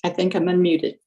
I think I'm unmuted.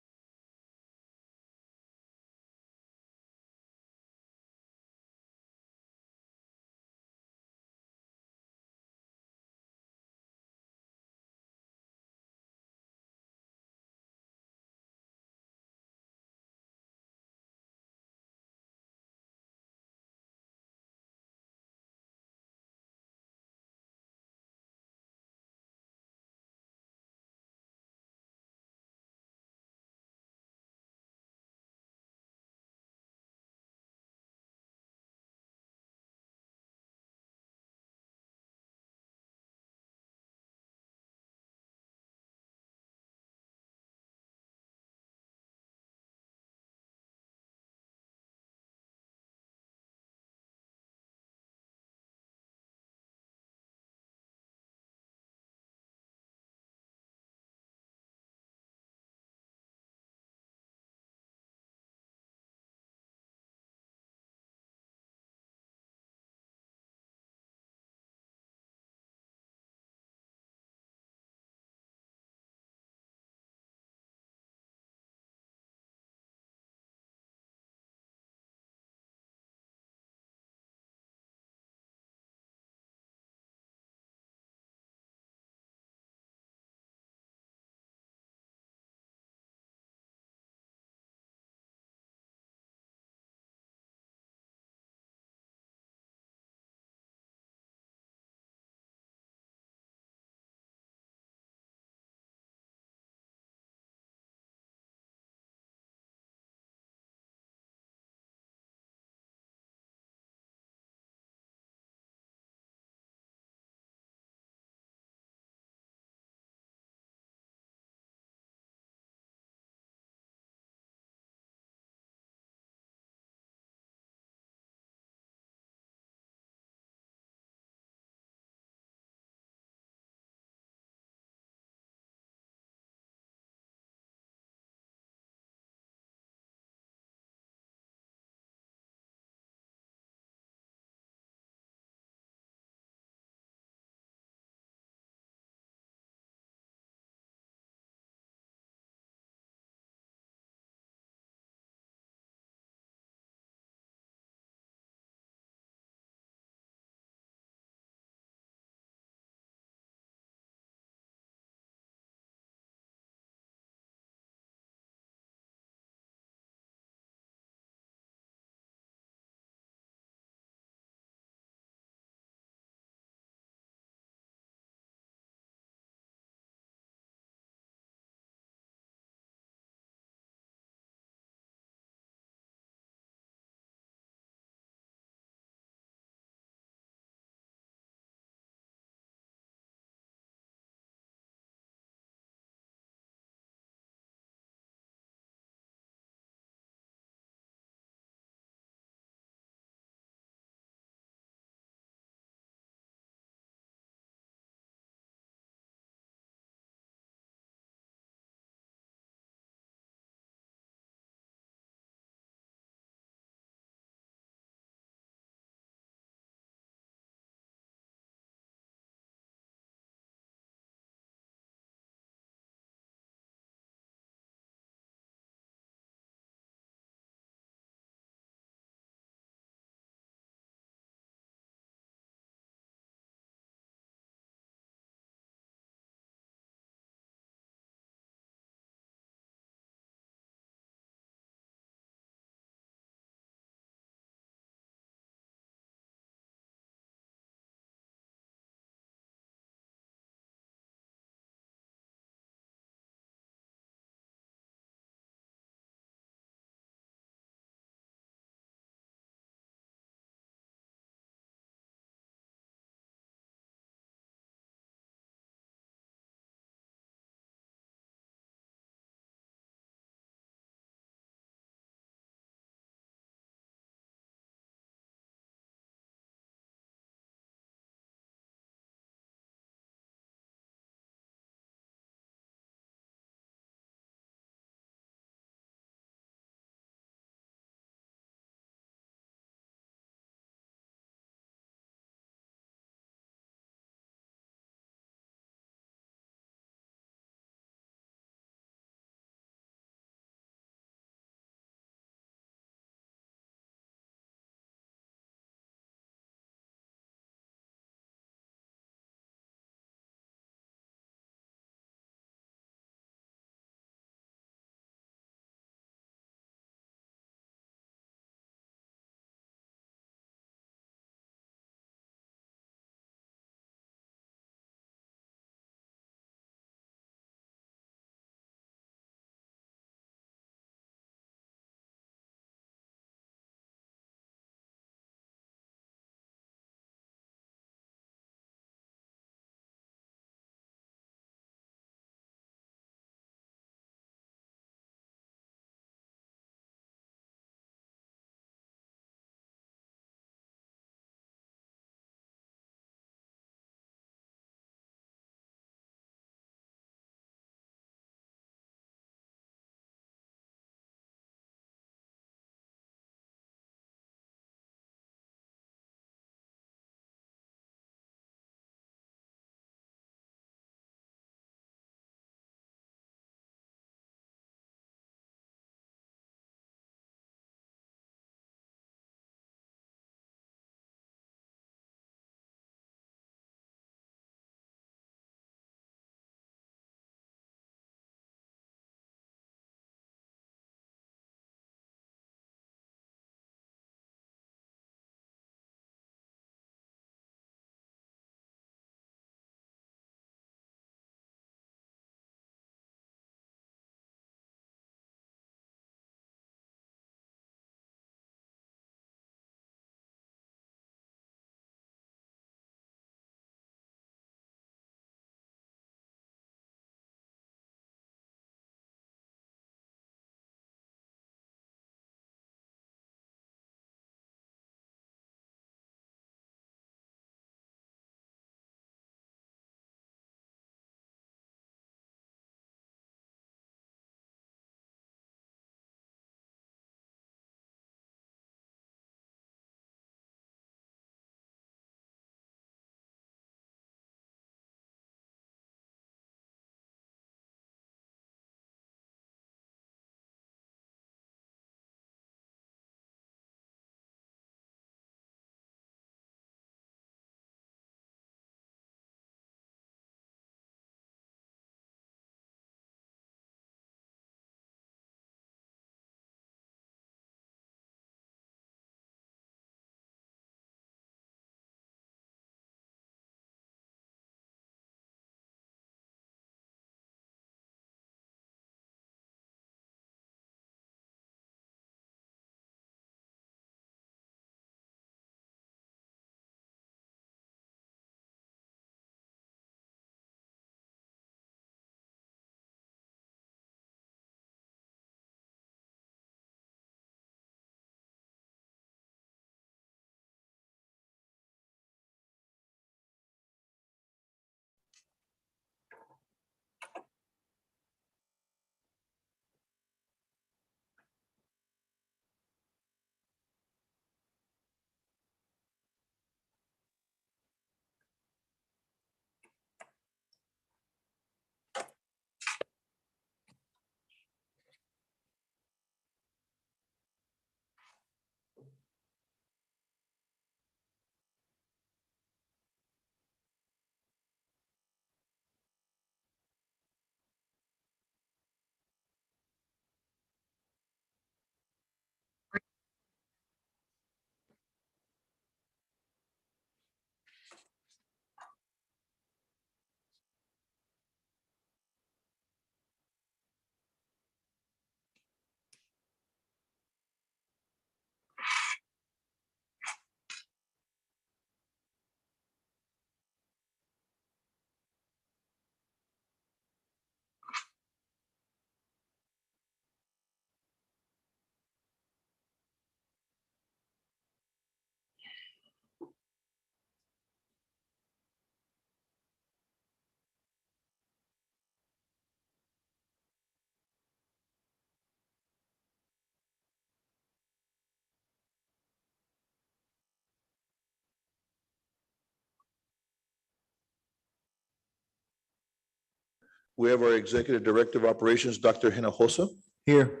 We have our Executive Director of Operations, Dr. Hinojosa. Here.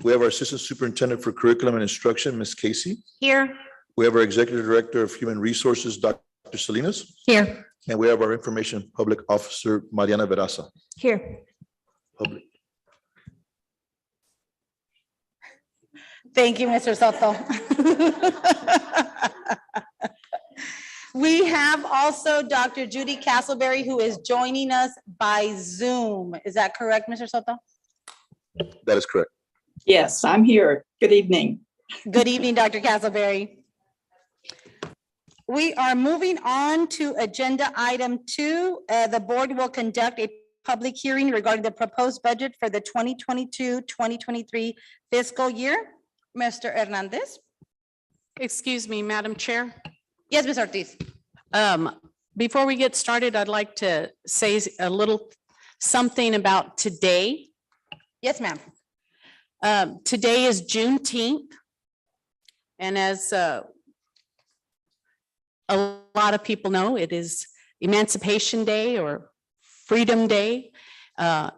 We have our Assistant Superintendent for Curriculum and Instruction, Ms. Casey. Here. We have our Executive Director of Human Resources, Dr. Salinas. Here. And we have our Information Public Officer, Mariana Veraza. Here. Public. Thank you, Mr. Soto. We have also Dr. Judy Castleberry, who is joining us by Zoom. Is that correct, Mr. Soto? That is correct. Yes, I'm here. Good evening. Good evening, Dr. Castleberry. We are moving on to agenda item 2. The board will conduct a public hearing regarding the proposed budget for the 2022-2023 fiscal year. Mr. Hernandez? Excuse me, Madam Chair. Yes, Ms. Ortiz. Before we get started, I'd like to say a little something about today. Yes, ma'am. Today is Juneteenth. And as a lot of people know, it is Emancipation Day or Freedom Day.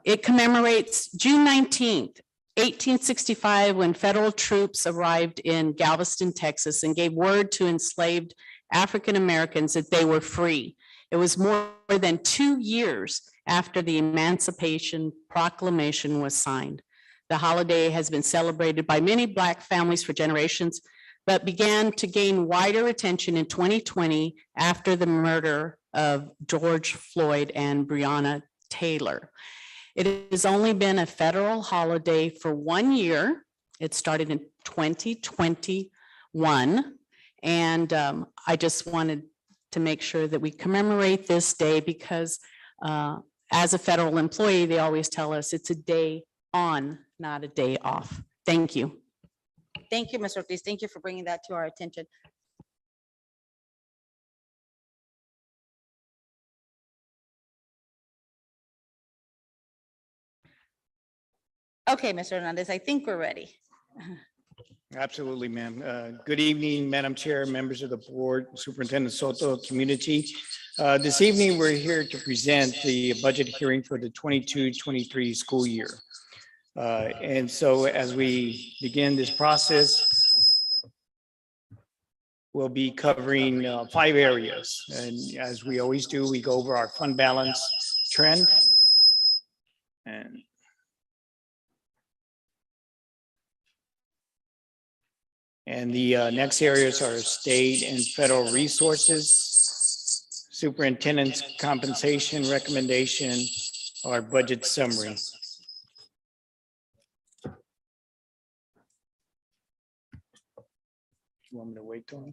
It commemorates June 19th, 1865, when federal troops arrived in Galveston, Texas, and gave word to enslaved African Americans that they were free. It was more than 2 years after the Emancipation Proclamation was signed. The holiday has been celebrated by many Black families for generations, but began to gain wider attention in 2020 after the murder of George Floyd and Breonna Taylor. It has only been a federal holiday for 1 year. It started in 2021. And I just wanted to make sure that we commemorate this day because as a federal employee, they always tell us it's a day on, not a day off. Thank you. Thank you, Ms. Ortiz. Thank you for bringing that to our attention. Okay, Mr. Hernandez, I think we're ready. Absolutely, ma'am. Good evening, Madam Chair, members of the board, Superintendent Soto, community. This evening, we're here to present the budget hearing for the 22-23 school year. And so as we begin this process, we'll be covering 5 areas. And as we always do, we go over our fund balance trend. And the next areas are state and federal resources, superintendent's compensation recommendation, our budget summary. You want me to wait till?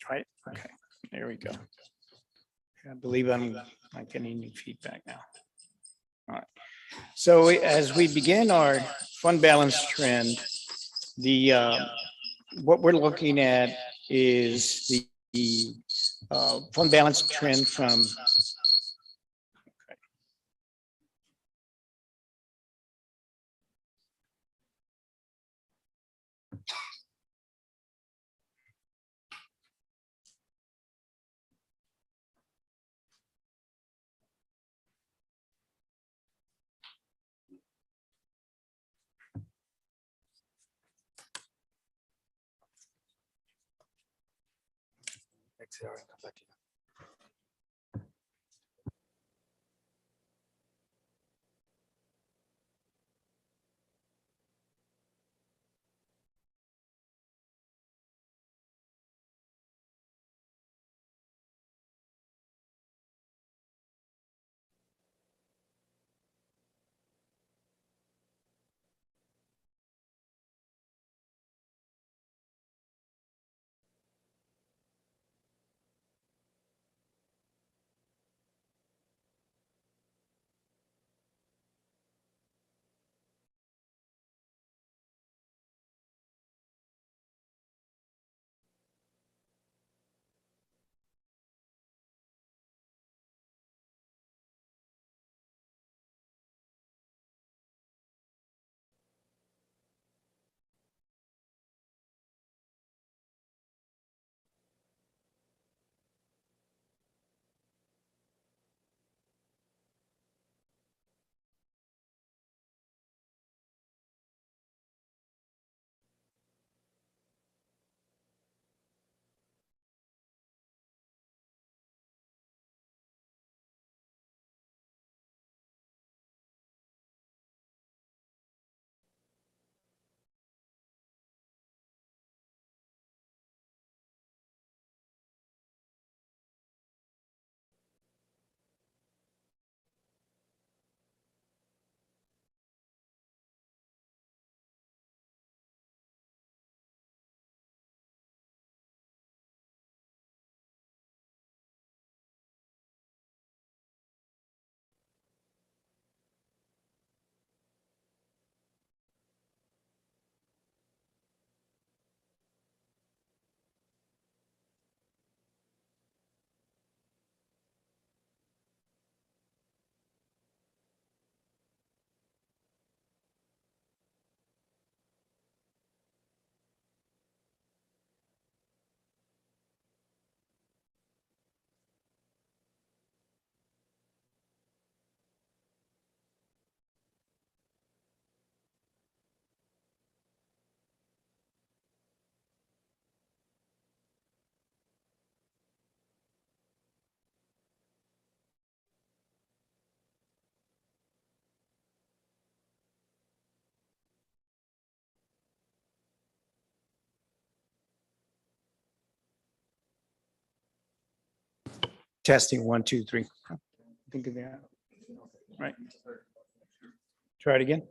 Right. Okay. There we go. I believe I'm not getting any feedback now. All right. So as we begin our fund balance trend, the what we're looking at is the fund balance trend from Testing, 1, 2, 3. Think of that. Right. Try it again.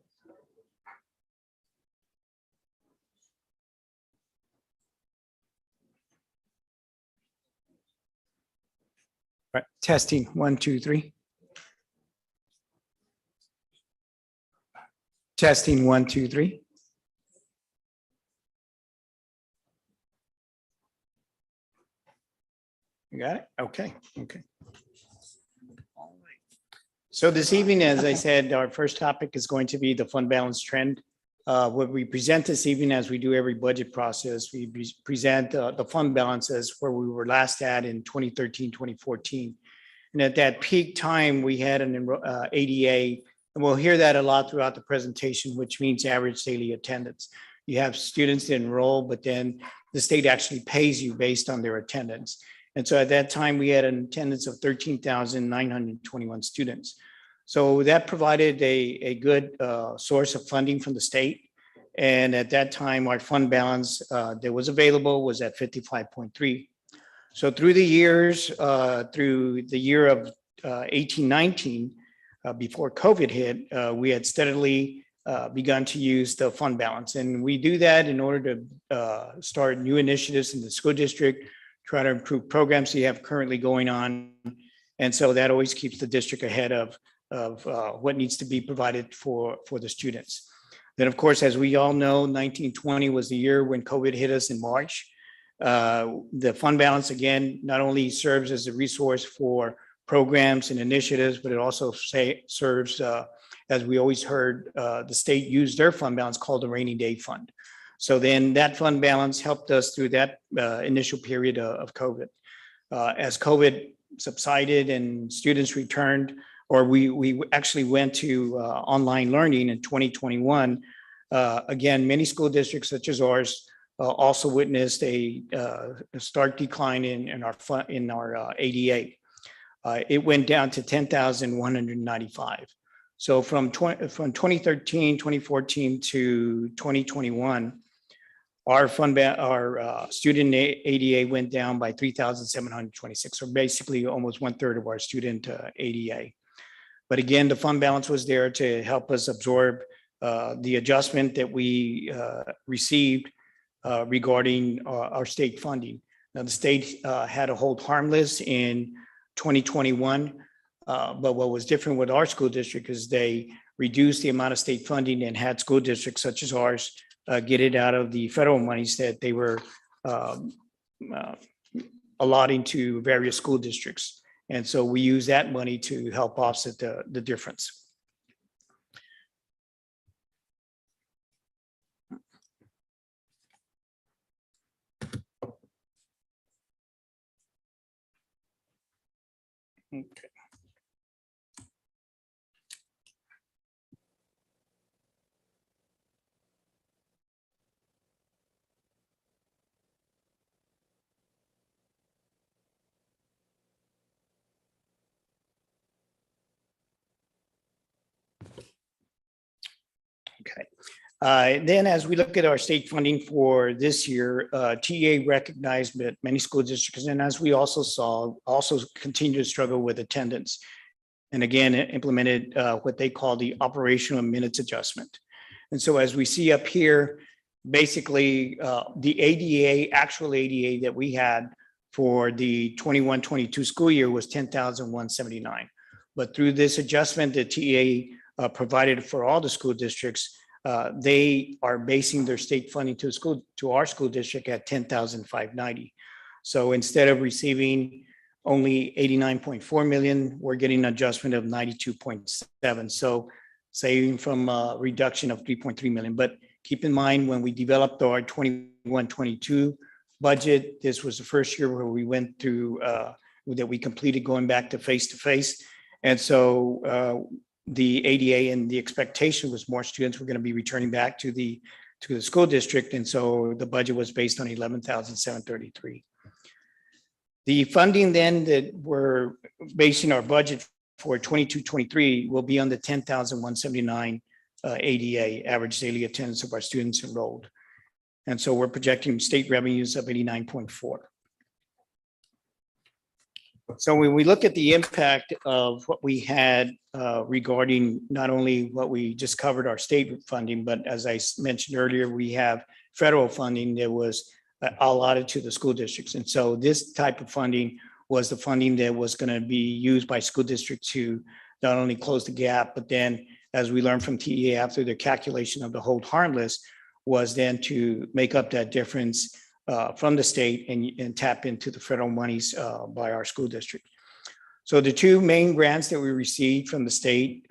Right, testing, 1, 2, 3. Testing, 1, 2, 3. You got it? Okay, okay. All right. So this evening, as I said, our first topic is going to be the fund balance trend. What we present this evening, as we do every budget process, we present the fund balances where we were last at in 2013, 2014. And at that peak time, we had an ADA, and we'll hear that a lot throughout the presentation, which means average daily attendance. You have students that enroll, but then the state actually pays you based on their attendance. And so at that time, we had an attendance of 13,921 students. So that provided a good source of funding from the state. And at that time, our fund balance that was available was at 55.3. So through the years, through the year of 18-19, before COVID hit, we had steadily begun to use the fund balance. And we do that in order to start new initiatives in the school district, try to improve programs you have currently going on. And so that always keeps the district ahead of what needs to be provided for the students. Then, of course, as we all know, 1920 was the year when COVID hit us in March. The fund balance, again, not only serves as a resource for programs and initiatives, but it also serves, as we always heard, the state use their fund balance called the rainy day fund. So then that fund balance helped us through that initial period of COVID. As COVID subsided and students returned, or we actually went to online learning in 2021, again, many school districts such as ours also witnessed a stark decline in our ADA. It went down to 10,195. So from 2013, 2014 to 2021, our student ADA went down by 3,726, or basically almost 1/3 of our student ADA. But again, the fund balance was there to help us absorb the adjustment that we received regarding our state funding. Now, the state had to hold harmless in 2021, but what was different with our school district is they reduced the amount of state funding and had school districts such as ours get it out of the federal monies that they were allotting to various school districts. And so we use that money to help offset the difference. Okay. Okay. Then as we look at our state funding for this year, TA recognized that many school districts, and as we also saw, also continue to struggle with attendance. And again, it implemented what they call the operational minutes adjustment. And so as we see up here, basically the ADA, actual ADA that we had for the 21-22 school year was 10,179. But through this adjustment that TA provided for all the school districts, they are basing their state funding to our school district at 10,590. So instead of receiving only 89.4 million, we're getting an adjustment of 92.7. So saving from a reduction of 3.3 million. But keep in mind, when we developed our 21-22 budget, this was the first year where we went through that we completed going back to face. And so the ADA and the expectation was more students were going to be returning back to the school district. And so the budget was based on 11,733. The funding then that we're basing our budget for 22-23 will be on the 10,179 ADA, average daily attendance of our students enrolled. And so we're projecting state revenues of 89.4. So when we look at the impact of what we had regarding not only what we just covered our state funding, but as I mentioned earlier, we have federal funding that was allotted to the school districts. And so this type of funding was the funding that was going to be used by school districts to not only close the gap, but then as we learned from TEA after the calculation of the hold harmless was then to make up that difference from the state and tap into the federal monies by our school district. So the two main grants that we received from the state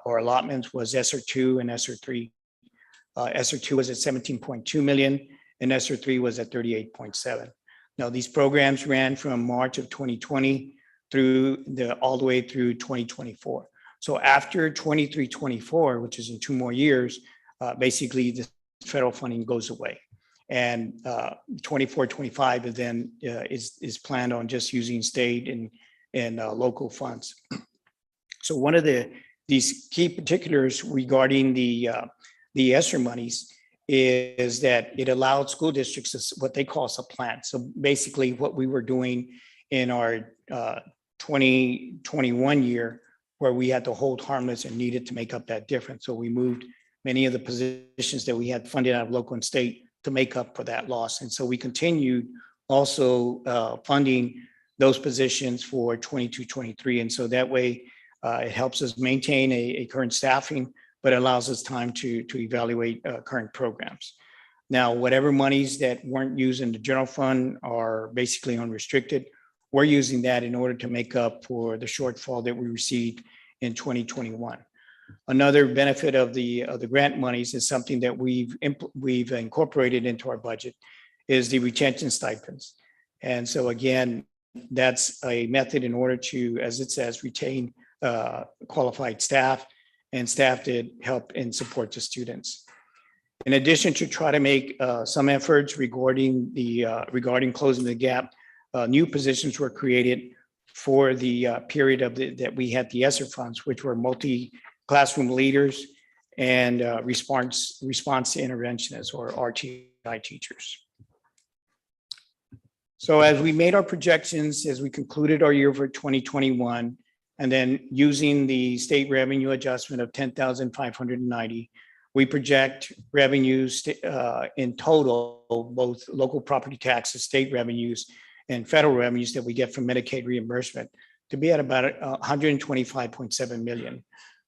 or allotments was ESSER 2 and ESSER 3. ESSER 2 was at 17.2 million and ESSER 3 was at 38.7. Now these programs ran from March of 2020 all the way through 2024. So after 23-24, which is in 2 more years, basically the federal funding goes away. And 24-25 then is planned on just using state and local funds. So one of these key particulars regarding the ESSER monies is that it allowed school districts what they call supplant. So basically what we were doing in our 2021 year where we had to hold harmless and needed to make up that difference. So we moved many of the positions that we had funded out of local and state to make up for that loss. And so we continued also funding those positions for 22-23. And so that way it helps us maintain a current staffing, but allows us time to evaluate current programs. Now, whatever monies that weren't used in the general fund are basically unrestricted. We're using that in order to make up for the shortfall that we received in 2021. Another benefit of the grant monies is something that we've incorporated into our budget is the retention stipends. And so again, that's a method in order to, as it says, retain qualified staff and staff that help and support the students. In addition to try to make some efforts regarding closing the gap, new positions were created for the period that we had the ESSER funds, which were multi-classroom leaders and response interventionists or RTI teachers. So as we made our projections, as we concluded our year for 2021, and then using the state revenue adjustment of 10,590, we project revenues in total, both local property taxes, state revenues, and federal revenues that we get from Medicaid reimbursement to be at about 125.7 million.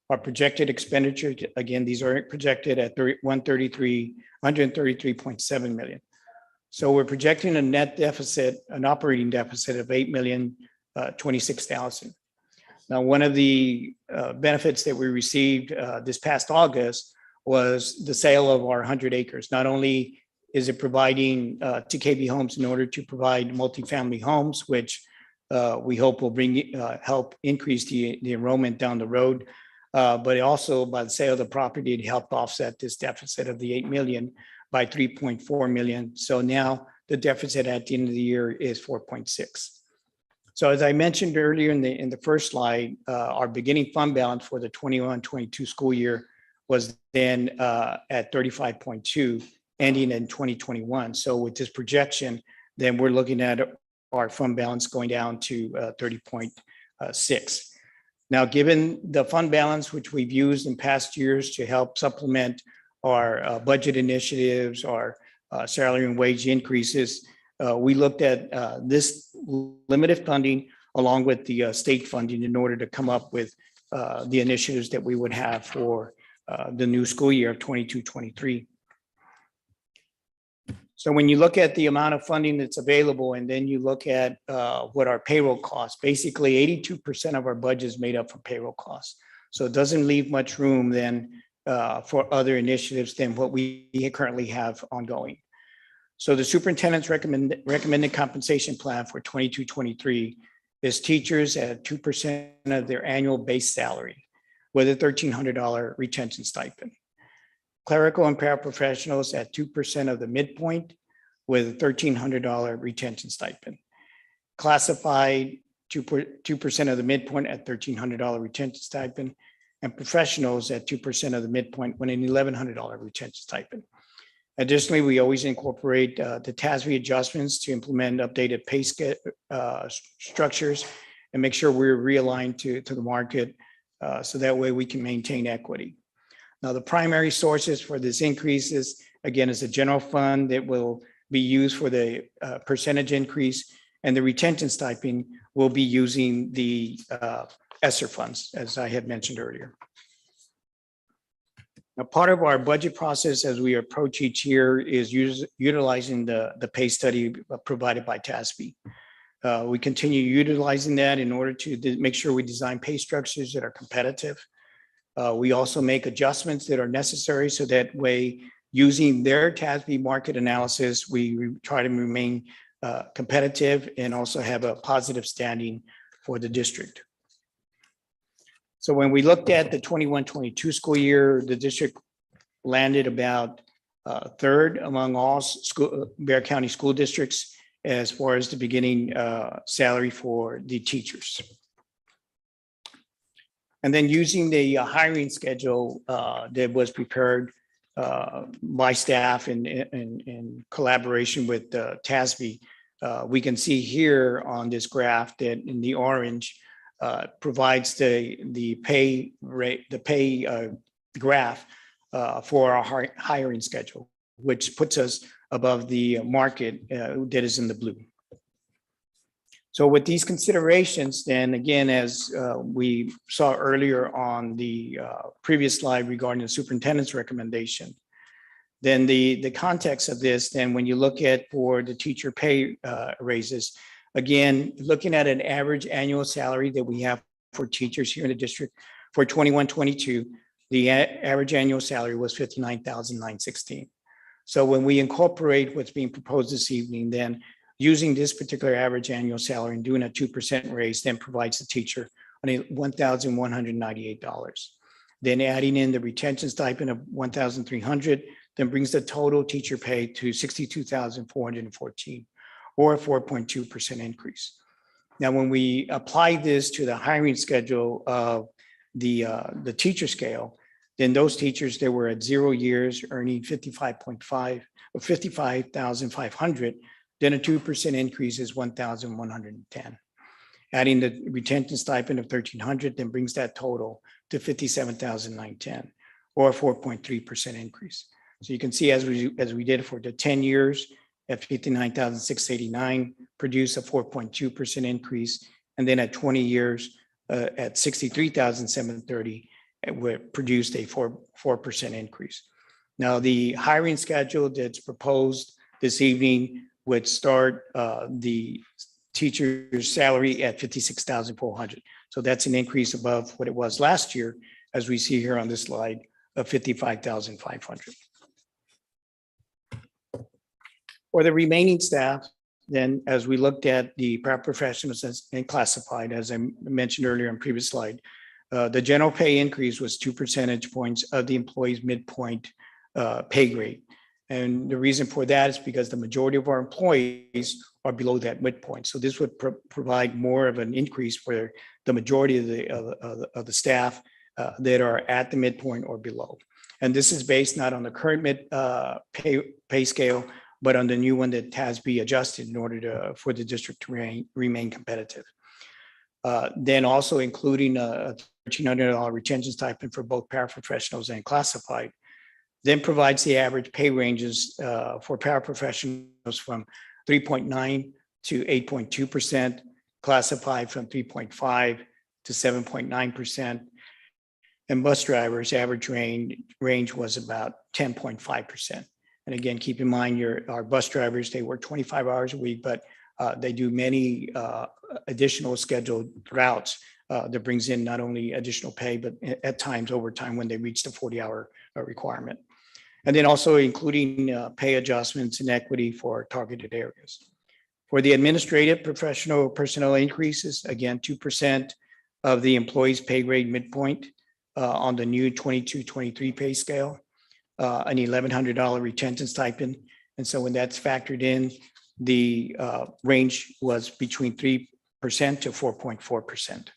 Our projected expenditure, again, these are projected at 133.7 million. So we're projecting a net deficit, an operating deficit of 8,026,000. Now, one of the benefits that we received this past August was the sale of our 100 acres. Not only is it providing to KB Homes in order to provide multifamily homes, which we hope will help increase the enrollment down the road, but it also by the sale of the property, it helped offset this deficit of the 8 million by 3.4 million. So now the deficit at the end of the year is 4.6. So as I mentioned earlier in the first slide, our beginning fund balance for the 21-22 school year was then at 35.2, ending in 2021. So with this projection, then we're looking at our fund balance going down to 30.6. Now, given the fund balance, which we've used in past years to help supplement our budget initiatives, our salary and wage increases, we looked at this limited funding along with the state funding in order to come up with the initiatives that we would have for the new school year of 22-23. So when you look at the amount of funding that's available and then you look at what our payroll costs, basically 82% of our budget is made up from payroll costs. So it doesn't leave much room then for other initiatives than what we currently have ongoing. So the superintendent's recommended compensation plan for 22-23 is teachers at 2% of their annual base salary with a $1,300 retention stipend. Clerical and paraprofessionals at 2% of the midpoint with a $1,300 retention stipend. Classified 2% of the midpoint at $1,300 retention stipend, and professionals at 2% of the midpoint with an $1,100 retention stipend. Additionally, we always incorporate the TASB adjustments to implement updated pay structures and make sure we're realigned to the market. So that way we can maintain equity. Now, the primary sources for this increase is, again, is a general fund that will be used for the percentage increase, and the retention stipend will be using the ESSER funds, as I had mentioned earlier. Now, part of our budget process as we approach each year is utilizing the pay study provided by TASB. We continue utilizing that in order to make sure we design pay structures that are competitive. We also make adjustments that are necessary so that way, using their TASB market analysis, we try to remain competitive and also have a positive standing for the district. So when we looked at the 21-22 school year, the district landed about third among all Bexar County school districts as far as the beginning salary for the teachers. And then using the hiring schedule that was prepared by staff in collaboration with TASB, we can see here on this graph that in the orange provides the pay rate, the pay graph for our hiring schedule, which puts us above the market that is in the blue. So with these considerations, then again, as we saw earlier on the previous slide regarding the superintendent's recommendation, then the context of this, then when you look at for the teacher pay raises, again, looking at an average annual salary that we have for teachers here in the district for 21-22, the average annual salary was $59,916. So when we incorporate what's being proposed this evening, then using this particular average annual salary and doing a 2% raise then provides the teacher $1,198. Then adding in the retention stipend of $1,300, then brings the total teacher pay to $62,414, or a 4.2% increase. Now, when we apply this to the hiring schedule of the teacher scale, then those teachers that were at 0 years earning 55.5 or 55,500, then a 2% increase is 1,110. Adding the retention stipend of 1,300 then brings that total to 57,910, or a 4.3% increase. So you can see as we did for the 10 years at 59,689, produce a 4.2% increase, and then at 20 years at 63,730, it produced a 4% increase. Now the hiring schedule that's proposed this evening would start the teacher's salary at 56,400. So that's an increase above what it was last year, as we see here on this slide, of 55,500. For the remaining staff, then as we looked at the paraprofessionals and classified, as I mentioned earlier on previous slide, the general pay increase was 2 percentage points of the employee's midpoint pay grade. And the reason for that is because the majority of our employees are below that midpoint. So this would provide more of an increase for the majority of the staff that are at the midpoint or below. And this is based not on the current pay scale, but on the new one that TASB adjusted in order for the district to remain competitive. Then also including a $1,300 retention stipend for both paraprofessionals and classified, then provides the average pay ranges for paraprofessionals from 3.9 to 8.2%, classified from 3.5 to 7.9%, and bus drivers' average range was about 10.5%. And again, keep in mind our bus drivers, they work 25 hours a week, but they do many additional scheduled routes that brings in not only additional pay, but at times overtime when they reach the 40-hour requirement. And then also including pay adjustments and equity for targeted areas. For the administrative professional personnel increases, again, 2% of the employee's pay grade midpoint on the new 22-23 pay scale, an $1,100 retention stipend. And so when that's factored in, the range was between 3% to 4.4%.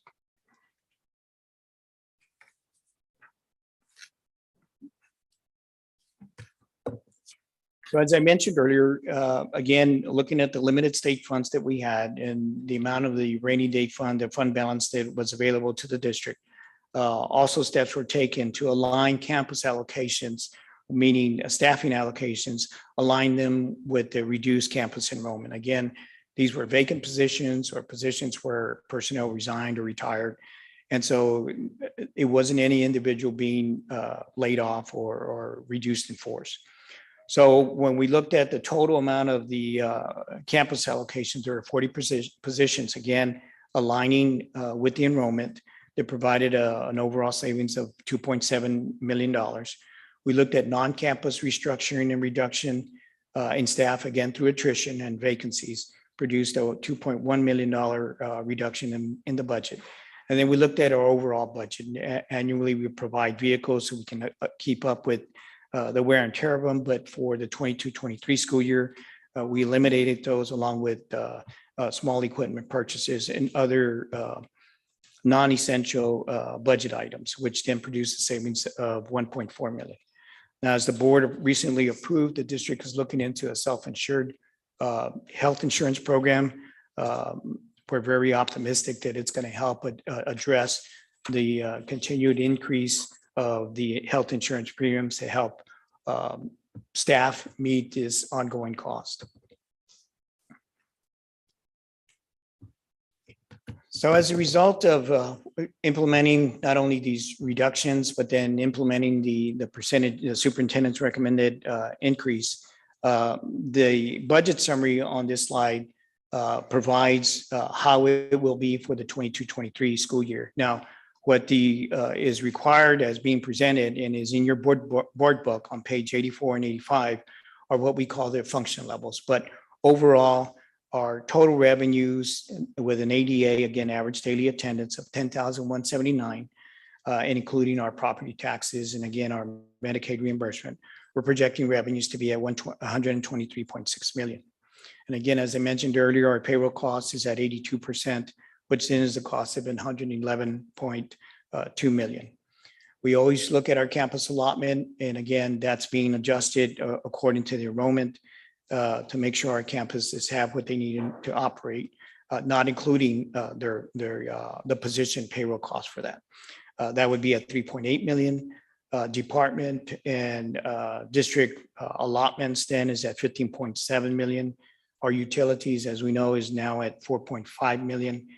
So as I mentioned earlier, again, looking at the limited state funds that we had and the amount of the rainy day fund, the fund balance that was available to the district. Also, steps were taken to align campus allocations, meaning staffing allocations, align them with the reduced campus enrollment. Again, these were vacant positions or positions where personnel resigned or retired. And so it wasn't any individual being laid off or reduced in force. So when we looked at the total amount of the campus allocations, there are 40 positions, again, aligning with the enrollment that provided an overall savings of $2.7 million. We looked at non-campus restructuring and reduction in staff, again, through attrition and vacancies, produced a $2.1 million reduction in the budget. And then we looked at our overall budget. Annually, we provide vehicles so we can keep up with the wear and tear of them. But for the 22-23 school year, we eliminated those along with small equipment purchases and other non-essential budget items, which then produced a savings of $1.4 million. Now, as the board recently approved, the district is looking into a self-insured health insurance program. We're very optimistic that it's going to help address the continued increase of the health insurance premiums to help staff meet this ongoing cost. So as a result of implementing not only these reductions, but then implementing the percentage, the superintendent's recommended increase, the budget summary on this slide provides how it will be for the 22-23 school year. Now, what is required as being presented and is in your board book on page 84 and 85 are what we call their function levels. But overall, our total revenues with an ADA, again, average daily attendance of 10,179, and including our property taxes and again, our Medicaid reimbursement, we're projecting revenues to be at 123.6 million. And again, as I mentioned earlier, our payroll cost is at 82%, which then is a cost of 111.2 million. We always look at our campus allotment, and again, that's being adjusted according to the enrollment to make sure our campuses have what they need to operate, not including the position payroll cost for that. That would be at 3.8 million. Department and district allotments then is at 15.7 million. Our utilities, as we know, is now at 4.5 million.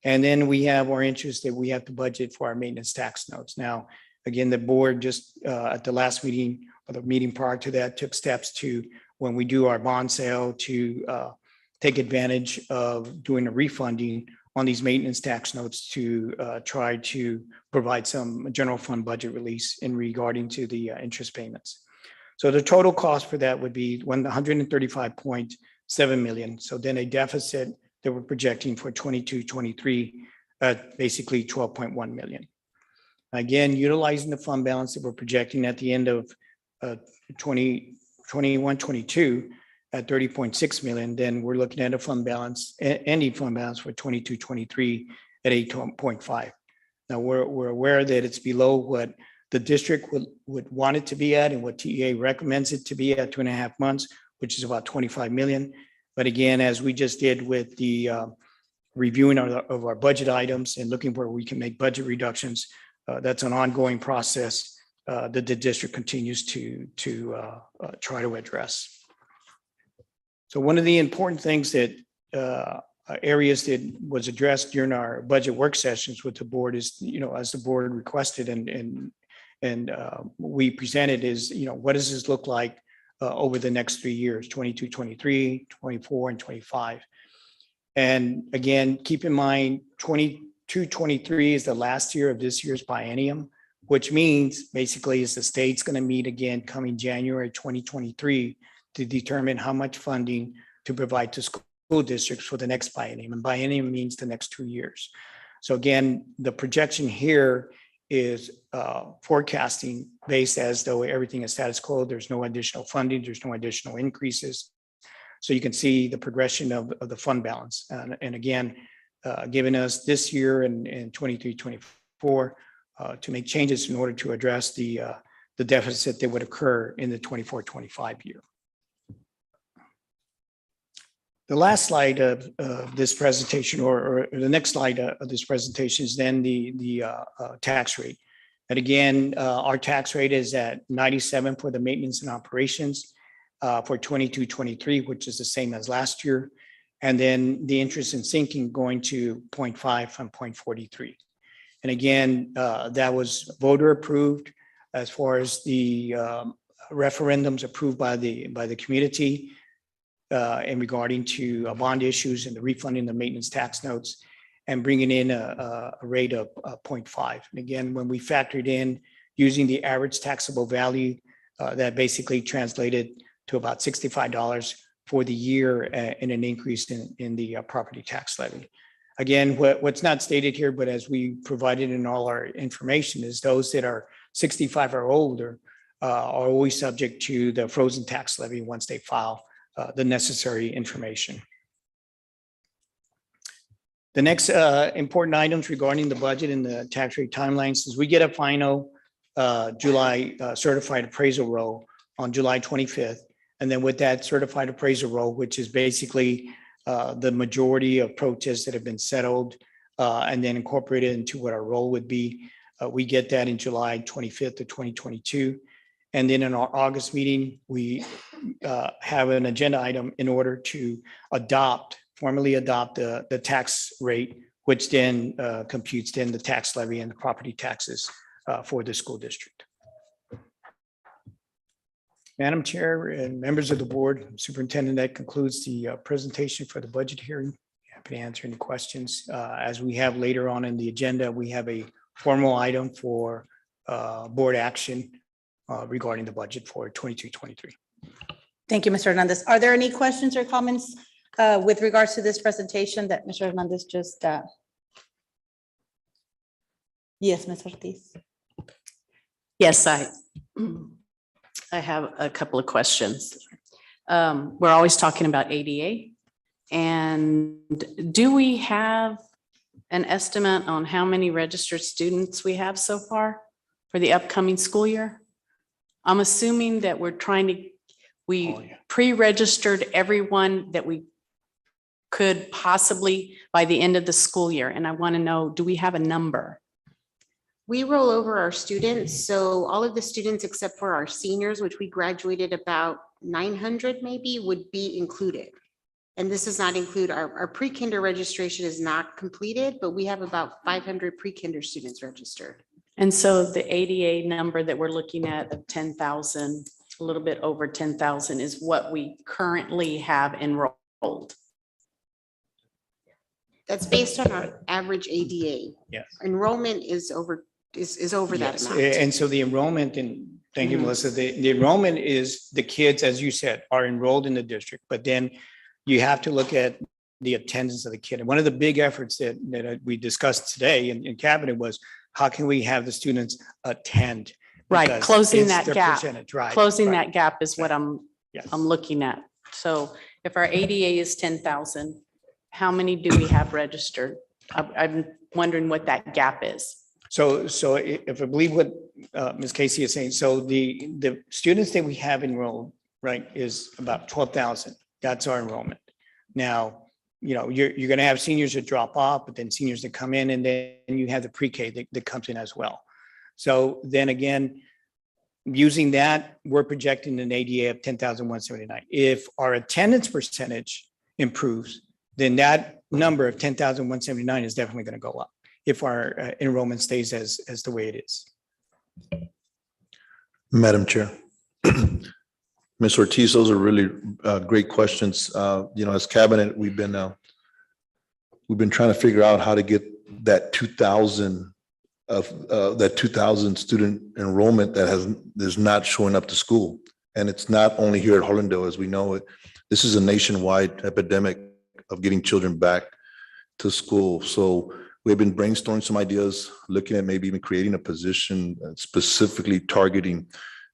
And then we have our interest that we have to budget for our maintenance tax notes. Now, again, the board just at the last meeting or the meeting prior to that took steps to, when we do our bond sale, to take advantage of doing a refunding on these maintenance tax notes to try to provide some general fund budget release in regarding to the interest payments. So the total cost for that would be 135.7 million. So then a deficit that we're projecting for 22-23 at basically 12.1 million. Again, utilizing the fund balance that we're projecting at the end of 21-22 at 30.6 million, then we're looking at a fund balance, ending fund balance for 22-23 at 8.5. Now we're aware that it's below what the district would want it to be at and what TEA recommends it to be at 2.5 months, which is about 25 million. But again, as we just did with the reviewing of our budget items and looking where we can make budget reductions, that's an ongoing process that the district continues to try to address. So one of the important things that areas that was addressed during our budget work sessions with the board is, as the board requested and we presented is, what does this look like over the next 3 years, 22, 23, 24, and 25. And again, keep in mind, 22, 23 is the last year of this year's biennium, which means basically is the state's going to meet again coming January 2023 to determine how much funding to provide to school districts for the next biennium. And biennium means the next 2 years. So again, the projection here is forecasting based as though everything is status quo. There's no additional funding. There's no additional increases. So you can see the progression of the fund balance. And again, giving us this year and 23, 24 to make changes in order to address the deficit that would occur in the 24, 25 year. The last slide of this presentation, or the next slide of this presentation is then the tax rate. And again, our tax rate is at 97 for the maintenance and operations for 22-23, which is the same as last year. And then the interest in sinking going to 0.5 from 0.43. And again, that was voter approved as far as the referendums approved by the community in regarding to bond issues and the refunding the maintenance tax notes and bringing in a rate of 0.5. And again, when we factored in using the average taxable value, that basically translated to about $65 for the year and an increase in the property tax levy. Again, what's not stated here, but as we provided in all our information, is those that are 65 or older are always subject to the frozen tax levy once they file the necessary information. The next important items regarding the budget and the tax rate timelines is we get a final July certified appraisal roll on July 25th. And then with that certified appraisal roll, which is basically the majority of protests that have been settled and then incorporated into what our role would be, we get that in July 25th of 2022. And then in our August meeting, we have an agenda item in order to formally adopt the tax rate, which then computes then the tax levy and the property taxes for the school district. Madam Chair and members of the board, Superintendent, that concludes the presentation for the budget hearing. Happy to answer any questions. As we have later on in the agenda, we have a formal item for board action regarding the budget for 22-23. Thank you, Mr. Hernandez. Are there any questions or comments with regards to this presentation that Mr. Hernandez just? Yes, Ms. Ortiz. Yes, I have a couple of questions. We're always talking about ADA. And do we have an estimate on how many registered students we have so far for the upcoming school year? I'm assuming that we pre-registered everyone that we could possibly by the end of the school year. And I want to know, do we have a number? We roll over our students. So all of the students except for our seniors, which we graduated about 900 maybe, would be included. And this does not include our pre-kinder registration is not completed, but we have about 500 pre-kinder students registered. And so the ADA number that we're looking at of 10,000, a little bit over 10,000 is what we currently have enrolled. That's based on our average ADA. Yes. Enrollment is over that Yes. amount. And so the enrollment, and thank you, Melissa, the enrollment is the kids, as you said, are enrolled in the district, but then you have to look at the attendance of the kid. And one of the big efforts that we discussed today in cabinet was how can we have the students attend? Right, Because closing it's that their gap. percentage, right, Closing right. that gap is what Yes. I'm looking at. So if our ADA is 10,000, how many do we have registered? I'm wondering what that gap is. So if I believe what Ms. Casey is saying, so the students that we have enrolled, right, is about 12,000. That's our enrollment. Now, you know, you're going to have seniors that drop off, but then seniors that come in, and then you have the pre-K that comes in as well. So then again, using that, we're projecting an ADA of 10,179. If our attendance percentage improves, then that number of 10,179 is definitely going to go up if our enrollment stays as the way it is. Madam Chair. Ms. Ortiz, those are really great questions. You know, as cabinet, we've been trying to figure out how to get that 2,000 student enrollment that is not showing up to school. And it's not only here at Harlandale, as we know it. This is a nationwide epidemic of getting children back to school. So we've been brainstorming some ideas, looking at maybe even creating a position specifically targeting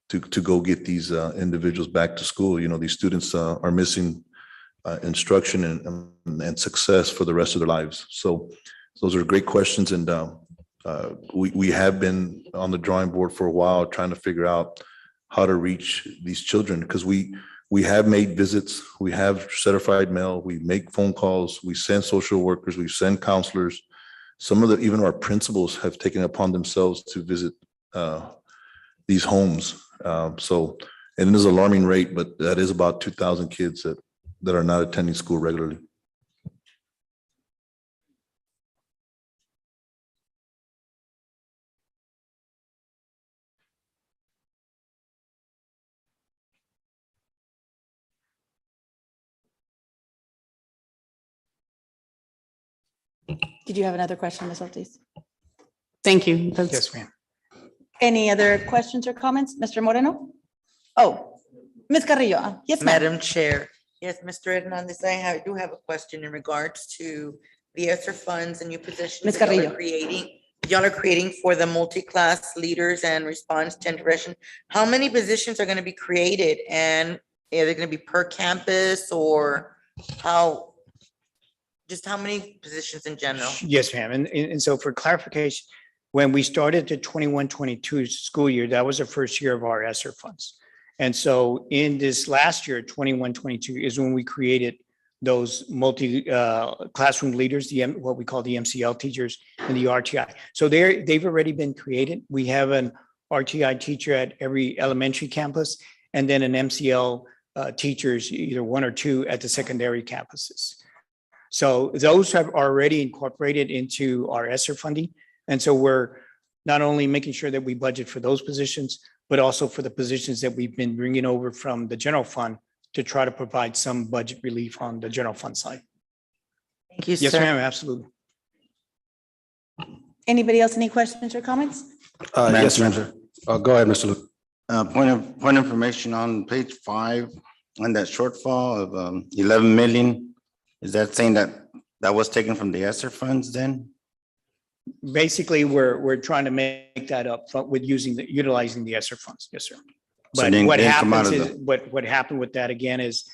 to go get these individuals back to school. You know, these students are missing instruction and success for the rest of their lives. So those are great questions. And we have been on the drawing board for a while trying to figure out how to reach these children, because we We have made visits, we have certified mail, we make phone calls, we send social workers, we send counselors. Some of the, even our principals have taken it upon themselves to visit these homes. So, and it is an alarming rate, but that is about 2,000 kids that are not attending school regularly. Did you have another question, Ms. Ortiz? Thank you. That's- Yes, ma'am. Any other questions or comments? Mr. Moreno? Oh, Ms. Carrillo. Yes, ma'am. Madam Chair, yes, Mr. Hernandez, do have a question in regards to the ESSER funds and new positions Ms. that y'all Carrillo. are creating. Y'all are creating for the multi-class leaders and response to intervention. How many positions are going to be created, and are they going to be per campus, or how? Just how many positions in general? Yes, ma'am. And so for clarification, when we started the 21-22 school year, that was the first year of our ESSER funds. And so in this last year, 21-22, is when we created those classroom leaders, what we call the MCL teachers and the RTI. So they've already been created. We have an RTI teacher at every elementary campus, and then an MCL teachers, either one or two at the secondary campuses. So those have already incorporated into our ESSER funding. And so we're not only making sure that we budget for those positions, but also for the positions that we've been bringing over from the general fund to try to provide some budget relief on the general fund side. Thank you, Yes, sir. ma'am, absolutely. Anybody else, any questions or comments? Yes, Manager. Go ahead, Mr. Luke. Point of information on page 5, on that shortfall of 11 million. Is that saying that was taken from the ESSER funds then? Basically, we're trying to make that up with utilizing the ESSER funds. Yes, sir. So But then- what then come out happens of is, what happened with that again is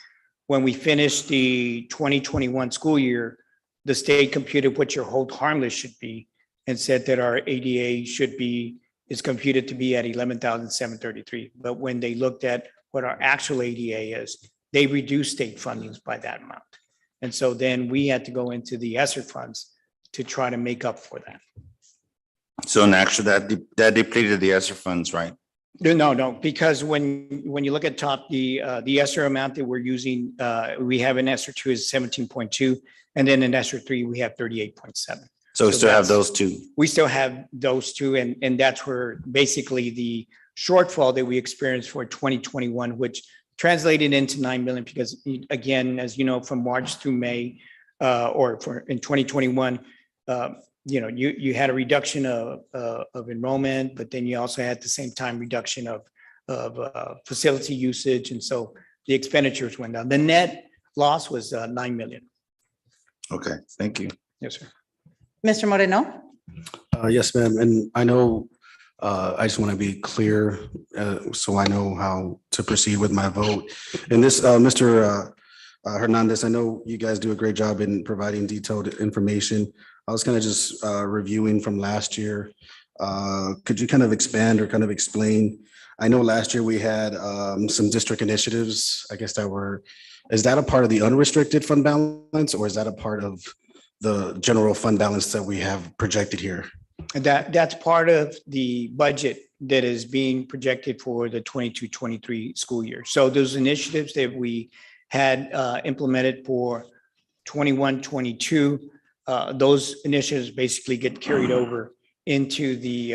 when we finished the 2021 school year, the state computed what your hold harmless should be and said that our ADA is computed to be at 11,733. But when they looked at what our actual ADA is, they reduced state fundings by that amount. And so then we had to go into the ESSER funds to try to make up for that. So in actual, that depleted the ESSER funds, right? No, because when you look at top, the ESSER amount that we're using, we have in ESSER 2 is 17.2, and then in ESSER 3, we have 38.7. So we So still have that's- those two. We still have those two, and that's where basically the shortfall that we experienced for 2021, which translated into 9 million, because again, as you know, from March through May, in 2021, you had a reduction of enrollment, but then you also had at the same time reduction of facility usage. And so the expenditures went down. The net loss was 9 million. Okay, thank you. Yes, sir. Mr. Moreno? Yes, ma'am. And I know, I just want to be clear, so I know how to proceed with my vote. And this, Mr. Hernandez, I know you guys do a great job in providing detailed information. I was kind of just reviewing from last year. Could you kind of expand or kind of explain? I know last year we had some district initiatives, I guess is that a part of the unrestricted fund balance, or is that a part of the general fund balance that we have projected here? That's part of the budget that is being projected for the 22-23 school year. So those initiatives that we had implemented for 21-22, those initiatives basically get carried over into the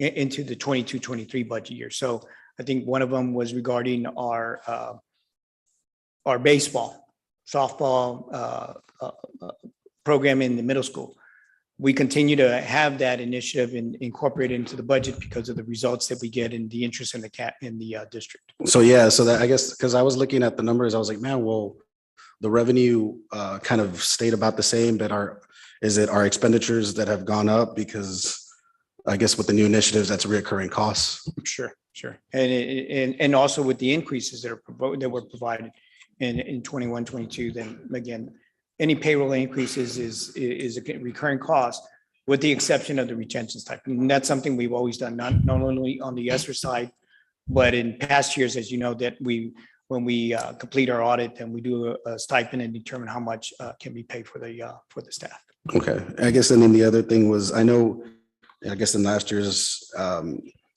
22-23 budget year. So I think one of them was regarding our baseball, softball program in the middle school. We continue to have that initiative incorporated into the budget because of the results that we get in the interest in the district. So, yeah, so that, I guess, because I was looking at the numbers, I was like, man, well, the revenue kind of stayed about the same, but is it our expenditures that have gone up? Because I guess with the new initiatives, that's reoccurring costs. Sure. And also with the increases that were provided in 21-22, then again, any payroll increases is a recurring cost, with the exception of the retention type. And that's something we've always done, not only on the ESSER side, but in past years, as you know, that we're when we complete our audit, then we do a stipend and determine how much can be paid for the staff. Okay, I guess, and then the other thing was, I know, I guess in last year's,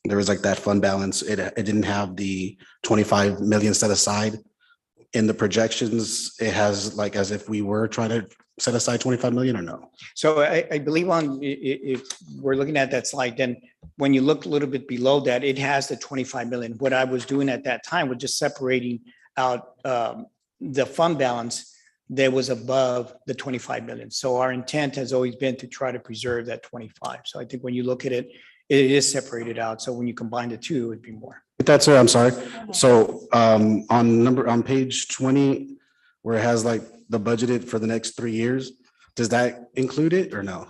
there was like that fund balance. It didn't have the 25 million set aside. In the projections, it has like as if we were trying to set aside 25 million or no? So I believe if we're looking at that slide, then when you look a little bit below that, it has the 25 million. What I was doing at that time was just separating out the fund balance that was above the 25 million. So our intent has always been to try to preserve that 25. So I think when you look at it, it is separated out. So when you combine the two, it would be more. That's it, I'm sorry. So on page 20, where it has like the budgeted for the next 3 years, does that include it or no?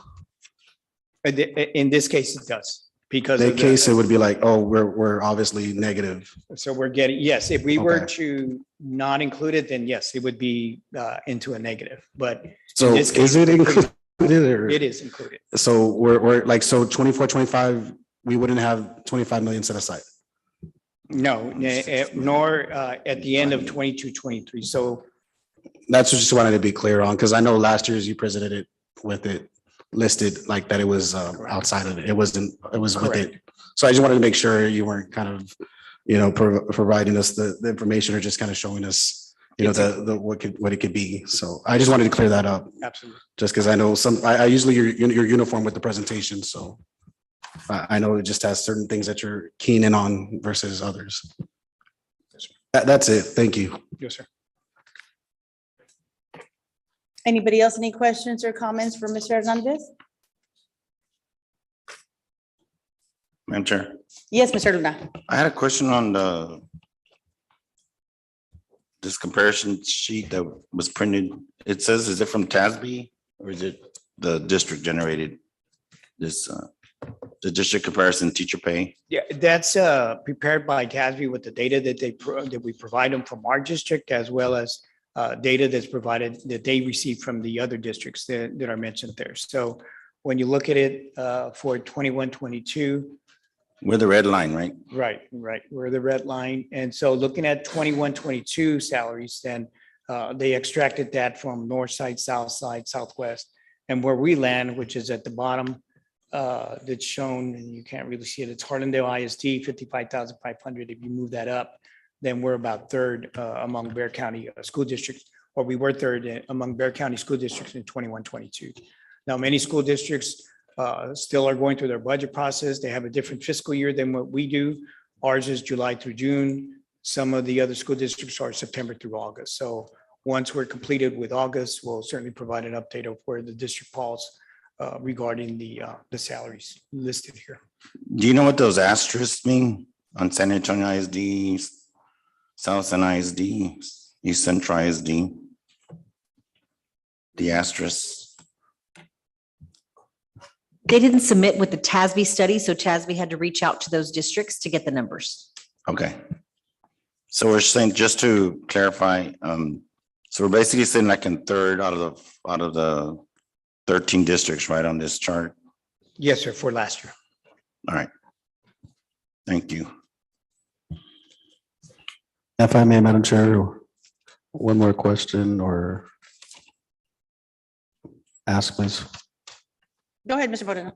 In this case, it does, because In of that case, it would be like, oh, we're obviously negative. so we're getting, yes, if we were Okay. to not include it, then yes, it would be into a negative, but So this case, is it included or? it is included. So we're like, so 24, 25, we wouldn't have 25 million set aside. No, nor at the end of 22, 23. So That's what just wanted to be clear on, because I know last year's you presented it with it listed like that it was outside of it. It wasn't, it was with it. So I just wanted to make sure you weren't kind of, providing us the information or just kind of showing us, the what it could be. So I just wanted to clear that up, absolutely. just because I know I usually you're uniform with the presentation, so I know it just has certain things that you're keen in on versus others. That's it. Thank you. Yes, sir. Anybody else, any questions or comments for Mr. Hernandez? Madam Chair, Yes, Mr. Luna. I had a question on this comparison sheet that was printed. It says, is it from TASB or is it the district generated? The district comparison teacher pay? Yeah, that's prepared by TASB with the data that we provide them from our district, as well as data that's provided that they receive from the other districts that are mentioned there. So when you look at it for 21, 22. We're the red line, right? Right. We're the red line. And so looking at 21, 22 salaries, then they extracted that from north side, south side, southwest. And where we land, which is at the bottom, that's shown, and you can't really see it. It's Harlandale ISD, 55,500. If you move that up, then we're about third among Bexar County school districts, or we were third among Bexar County school districts in 21, 22. Now, many school districts still are going through their budget process. They have a different fiscal year than what we do. Ours is July through June. Some of the other school districts are September through August. So once we're completed with August, we'll certainly provide an update of where the district falls regarding the salaries listed here. Do you know what those asterisks mean on San Antonio ISD, South San ISD, East Central ISD? The asterisks. They didn't submit with the TASB study, so TASB had to reach out to those districts to get the numbers. Okay. So we're saying, just to clarify, so we're basically sitting like in third out of the 13 districts, right, on this chart? Yes, sir, for last year. All right. Thank you. If I may, Madam Chair, one more question or ask, please. Go ahead, Mr. Moreno.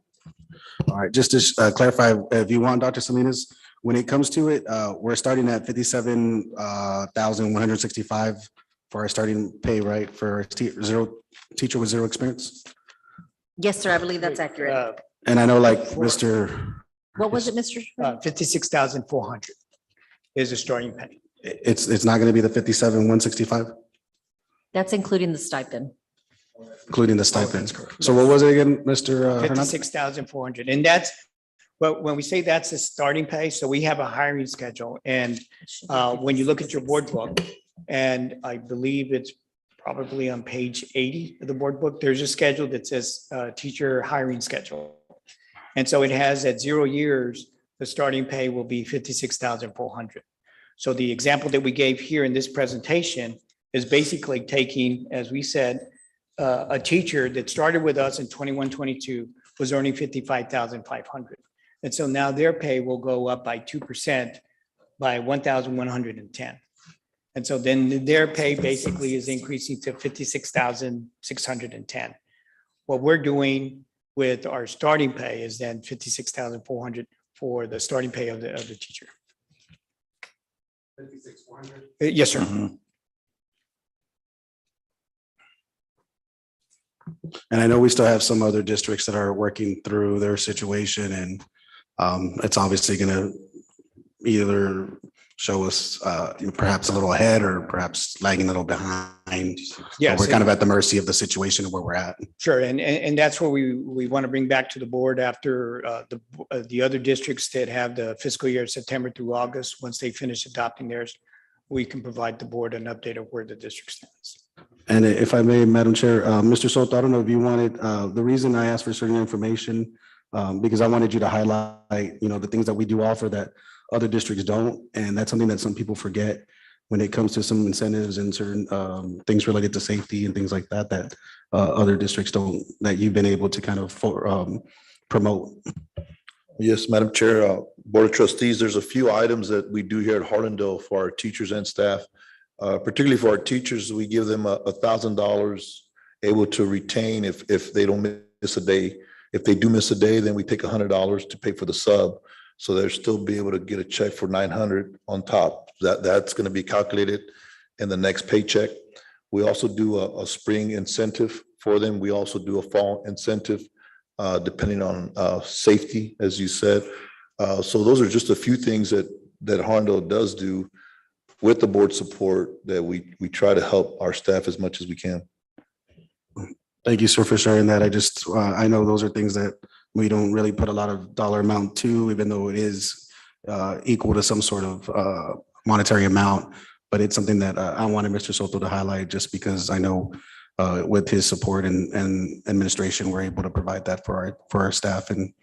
All right, just to clarify, if you want, Dr. Salinas, when it comes to it, we're starting at 57,165 for our starting pay, right? For our teacher with zero experience. Yes, sir, I believe that's accurate. And I know like Mr. What was it, Mr.? 56,400 is the starting pay. It's not going to be the 57,165, That's including the stipend. including the stipends. So what was it again, Mr. Hernandez? 56,400. And that's, well, when we say that's the starting pay, so we have a hiring schedule. And when you look at your board book, and I believe it's probably on page 80 of the board book, there's a schedule that says teacher hiring schedule. And so it has at 0 years, the starting pay will be 56,400. So the example that we gave here in this presentation is basically taking, as we said, a teacher that started with us in 21, 22 was earning 55,500. And so now their pay will go up by 2% by 1,110. And so then their pay basically is increasing to 56,610. What we're doing with our starting pay is then 56,400 for the starting pay of the teacher. 56,400. Yes, sir. Mhm. And I know we still have some other districts that are working through their situation, and it's obviously going to either show us perhaps a little ahead or perhaps lagging a little behind. Yeah, We're kind of at the mercy of the situation of where we're at. Sure, and that's what we want to bring back to the board after the other districts that have the fiscal year September through August. Once they finish adopting theirs, we can provide the board an update of where the district stands. And if I may, Madam Chair, Mr. Soto, I don't know if you wanted, the reason I asked for certain information, because I wanted you to highlight, the things that we do offer that other districts don't. And that's something that some people forget when it comes to some incentives and certain things related to safety and things like that, that other districts don't, that you've been able to kind of promote. Yes, Madam Chair, Board of Trustees, there's a few items that we do here at Harlandale for our teachers and staff. Particularly for our teachers, we give them $1,000 able to retain if they don't miss a day. If they do miss a day, then we take $100 to pay for the sub. So they'll still be able to get a check for $900 on top. That's going to be calculated in the next paycheck. We also do a spring incentive for them. We also do a fall incentive, depending on safety, as you said. So those are just a few things that Harlandale does do with the board support, that we try to help our staff as much as we can. Thank you, sir, for sharing that. I know those are things that we don't really put a lot of dollar amount to, even though it is equal to some sort of monetary amount. But it's something that I wanted Mr. Soto to highlight, just because I know with his support and administration, we're able to provide that for our staff and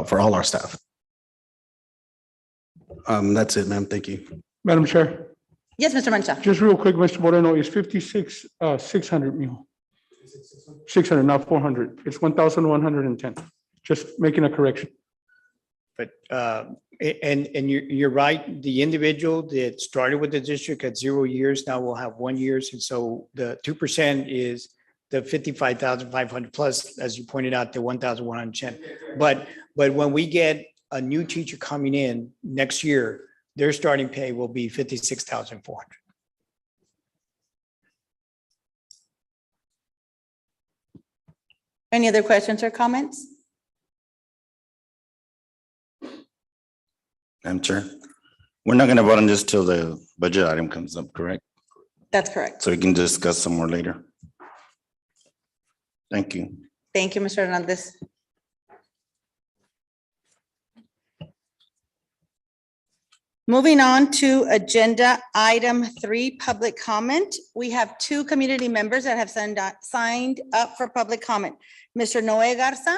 for all our staff. That's it, ma'am. Thank you. Madam Chair, Yes, Mr. Mancha. just real quick, Mr. Moreno, it's 56,600, mijo. 600, not 400. It's 1,110. Just making a correction. But, and you're right, the individual that started with the district at 0 years now will have 1 year. And so the 2% is the 55,500 plus, as you pointed out, the 1,110. But when we get a new teacher coming in next year, their starting pay will be 56,400. Any other questions or comments? Madam Chair, we're not going to vote on this till the budget item comes up, correct? That's correct. So we can discuss some more later. Thank you. Thank you, Mr. Hernandez. Moving on to agenda item 3, public comment. We have 2 community members that have signed up for public comment. Mr. Noe Garza.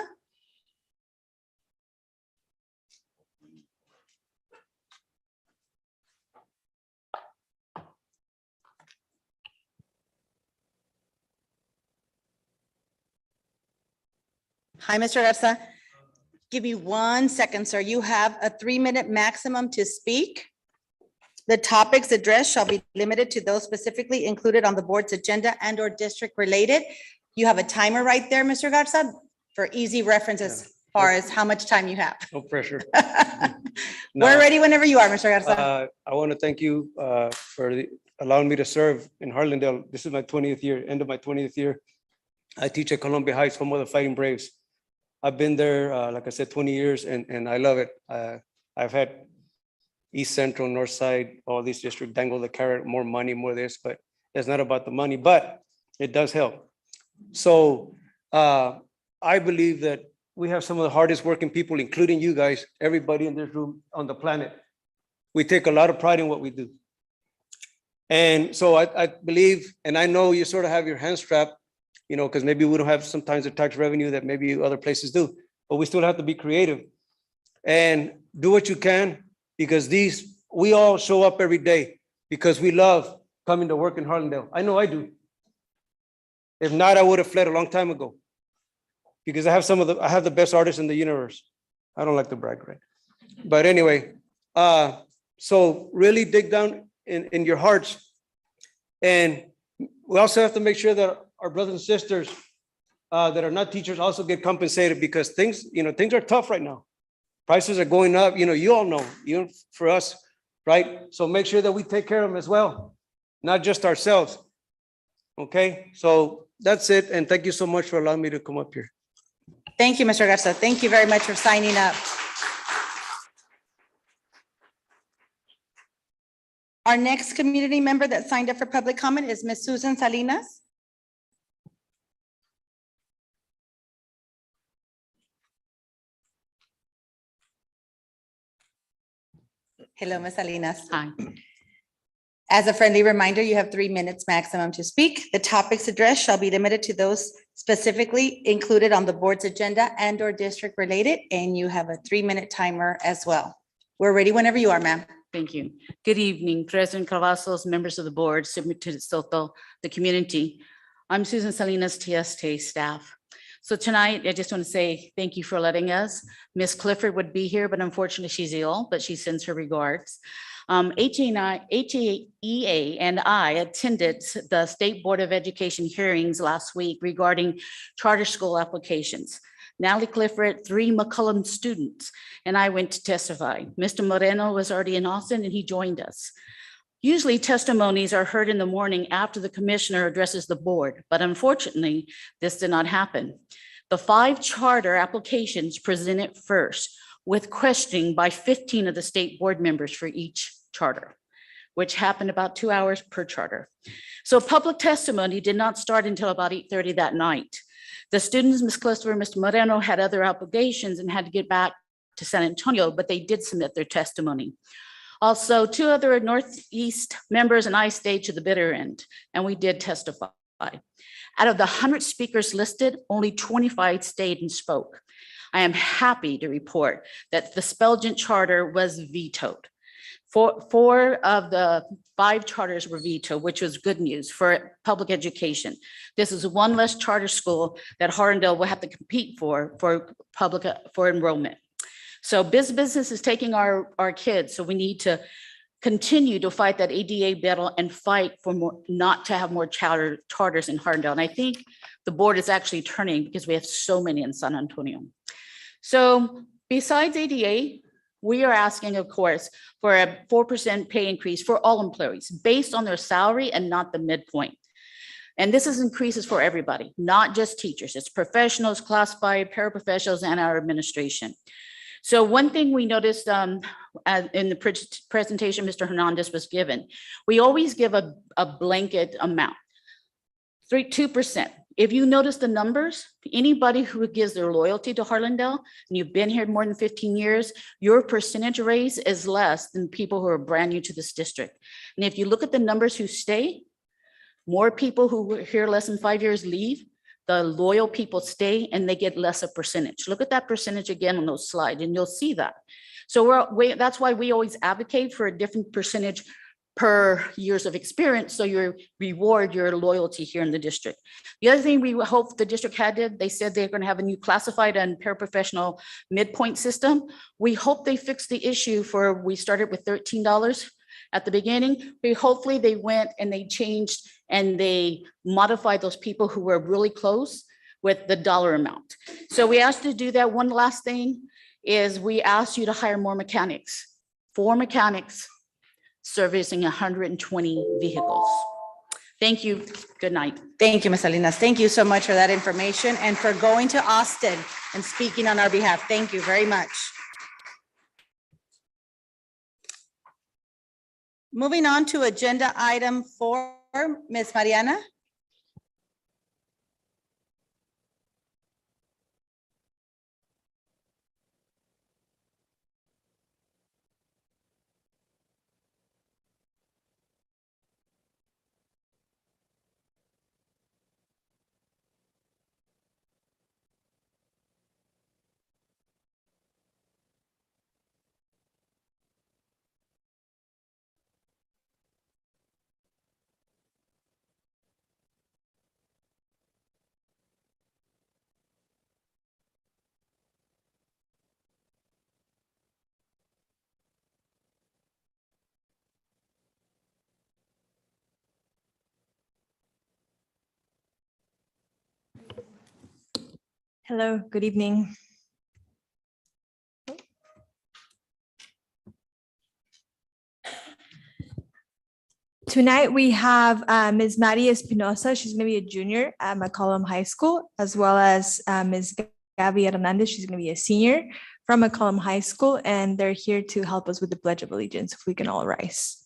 Hi, Mr. Garza. Give me 1 second, sir. You have a 3-minute maximum to speak. The topics addressed shall be limited to those specifically included on the board's agenda and or district related. You have a timer right there, Mr. Garza, for easy reference as far as how much time you have. No pressure. We're ready whenever you are, Mr. Garza. I want to thank you for allowing me to serve in Harlandale. This is my 20th year, end of my 20th year. I teach at Columbia Heights, home of the Fighting Braves. I've been there, like I said, 20 years, and I love it. I've had East Central, North Side, all these districts dangle the carrot, more money, more this, but it's not about the money, but it does help. So I believe that we have some of the hardest working people, including you guys, everybody in this room on the planet. We take a lot of pride in what we do. And so I believe, and I know you sort of have your hands strapped, because maybe we don't have sometimes the tax revenue that maybe other places do, but we still have to be creative and do what you can, because we all show up every day because we love coming to work in Harlandale. I know I do. If not, I would have fled a long time ago, because I have the best artists in the universe. I don't like to brag, right? But anyway, so really dig down in your hearts And we also have to make sure that our brothers and sisters that are not teachers also get compensated because things are tough right now. Prices are going up, you all know, for us, right? So make sure that we take care of them as well, not just ourselves. Okay, so that's it. And thank you so much for allowing me to come up here. Thank you, Mr. Garza. Thank you very much for signing up. Our next community member that signed up for public comment is Ms. Susan Salinas. Hello, Ms. Salinas. Hi. As a friendly reminder, you have 3 minutes maximum to speak. The topics addressed shall be limited to those specifically included on the board's agenda and or district related, and you have a 3-minute timer as well. We're ready whenever you are, ma'am. Thank you. Good evening, President Cavazos, members of the board, Superintendent Soto, the community. I'm Susan Salinas, TST staff. So tonight, I just want to say thank you for letting us. Miss Clifford would be here, but unfortunately she's ill, but she sends her regards. HAEA and I attended the State Board of Education hearings last week regarding charter school applications. Natalie Clifford, 3 McCullum students, and I went to testify. Mr. Moreno was already in Austin and he joined us. Usually testimonies are heard in the morning after the commissioner addresses the board, but unfortunately, this did not happen. The 5 charter applications presented first with questioning by 15 of the state board members for each charter, which happened about 2 hours per charter. So public testimony did not start until about 8:30 that night. The students, Ms. Clifford and Mr. Moreno, had other obligations and had to get back to San Antonio, but they did submit their testimony. Also, 2 other Northeast members and I stayed to the bitter end, and we did testify. Out of the 100 speakers listed, only 25 stayed and spoke. I am happy to report that the Spelgent charter was vetoed. 4 of the 5 charters were vetoed, which was good news for public education. This is one less charter school that Hardendale will have to compete for enrollment. So business is taking our kids, so we need to continue to fight that ADA battle and fight for more, not to have more charters in Hardendale. And I think the board is actually turning because we have so many in San Antonio. So besides ADA, we are asking, of course, for a 4% pay increase for all employees based on their salary and not the midpoint. And this is increases for everybody, not just teachers. It's professionals, classified, paraprofessionals, and our administration. So one thing we noticed in the presentation Mr. Hernandez was given, we always give a blanket amount, 2%. If you notice the numbers, anybody who gives their loyalty to Harlandale, and you've been here more than 15 years, your percentage raise is less than people who are brand new to this district. And if you look at the numbers who stay, more people who were here less than 5 years leave, the loyal people stay and they get less a percentage. Look at that percentage again on those slides and you'll see that. So that's why we always advocate for a different percentage per years of experience, so you reward your loyalty here in the district. The other thing we hope the district they said they're going to have a new classified and paraprofessional midpoint system. We hope they fix the issue we started with $13 at the beginning. Hopefully they went and they changed and they modified those people who were really close with the dollar amount. So we asked to do that. One last thing is we asked you to hire more mechanics, 4 mechanics servicing 120 vehicles. Thank you. Good night. Thank you, Ms. Salinas. Thank you so much for that information and for going to Austin and speaking on our behalf. Thank you very much. Moving on to agenda item 4, Ms. Mariana. Hello, good evening. Tonight we have Ms. Maddie Espinosa. She's going to be a junior at McCollum High School, as well as Ms. Gabby Hernandez. She's going to be a senior from McCollum High School, and they're here to help us with the Pledge of Allegiance. If we can all rise.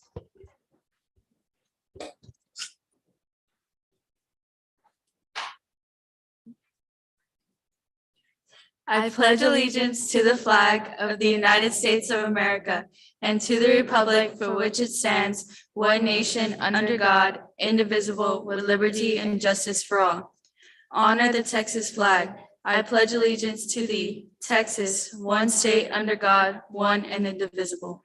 I pledge allegiance to the flag of the United States of America and to the republic for which it stands, one nation under God, indivisible, with liberty and justice for all. Honor the Texas flag. I pledge allegiance to thee, Texas, one state under God, one and indivisible.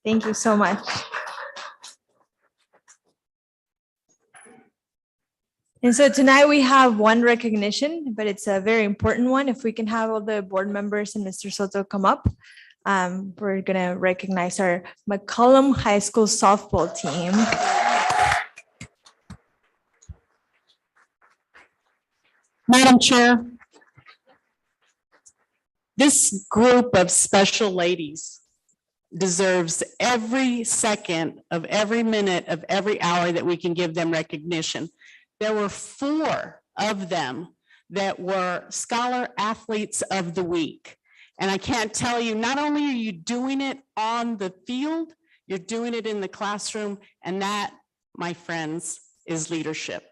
Thank you so much. And so tonight we have one recognition, but it's a very important one. If we can have all the board members and Mr. Soto come up, we're going to recognize our McCollum High School softball team. Madam Chair, this group of special ladies deserves every second of every minute of every hour that we can give them recognition. There were 4 of them that were Scholar Athletes of the Week. And I can't tell you, not only are you doing it on the field, you're doing it in the classroom, and that, my friends, is leadership.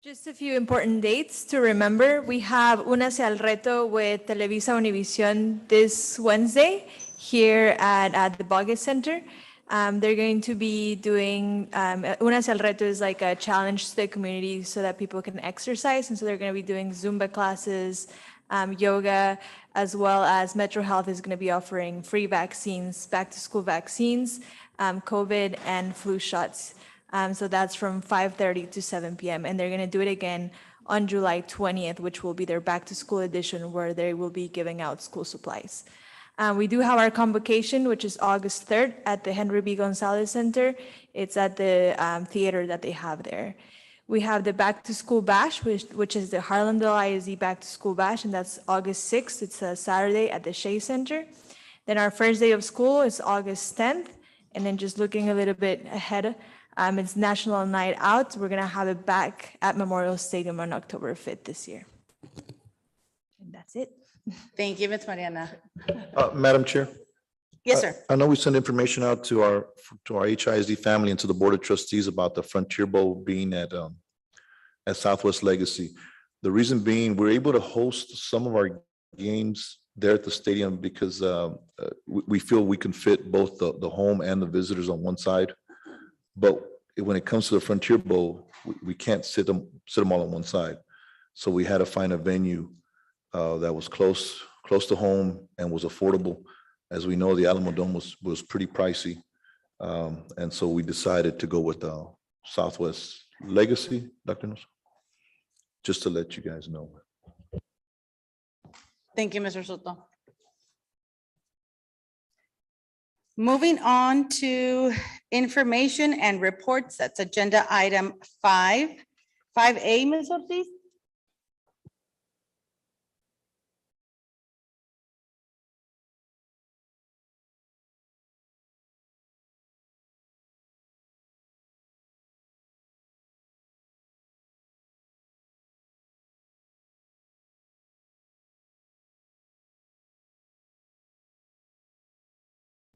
Just a few important dates to remember. We have Únase al Reto with Televisa Univision this Wednesday here at the Boggett Center. They're going to be doing, Únase al Reto is like a challenge to the community so that people can exercise. And so they're going to be doing Zumba classes, yoga, as well as Metro Health is going to be offering free vaccines, back to school vaccines, COVID and flu shots. So that's from 5:30 to 7 p.m. And they're going to do it again on July 20th, which will be their back to school edition where they will be giving out school supplies. We do have our convocation, which is August 3rd at the Henry B. Gonzalez Center. It's at the theater that they have there. We have the Back to School Bash, which is the Harlandale ISD Back to School Bash, and that's August 6th. It's a Saturday at the Shea Center. Then our first day of school is August 10th. And then just looking a little bit ahead, it's National Night Out. We're going to have it back at Memorial Stadium on October 5th this year. And that's it. Thank you, Ms. Mariana. Madam Chair, Yes, sir. I know we sent information out to our HISD family and to the Board of Trustees about the Frontier Bowl being at Southwest Legacy. The reason being, we're able to host some of our games there at the stadium because we feel we can fit both the home and the visitors on one side. But when it comes to the Frontier Bowl, we can't sit them all on one side. So we had to find a venue that was close to home and was affordable. As we know, the Alamo Dome was pretty pricey. And so we decided to go with Southwest Legacy, Dr. Nelson, just to let you guys know. Thank you, Mr. Soto. Moving on to information and reports, that's agenda item 5A, Ms. Ortiz.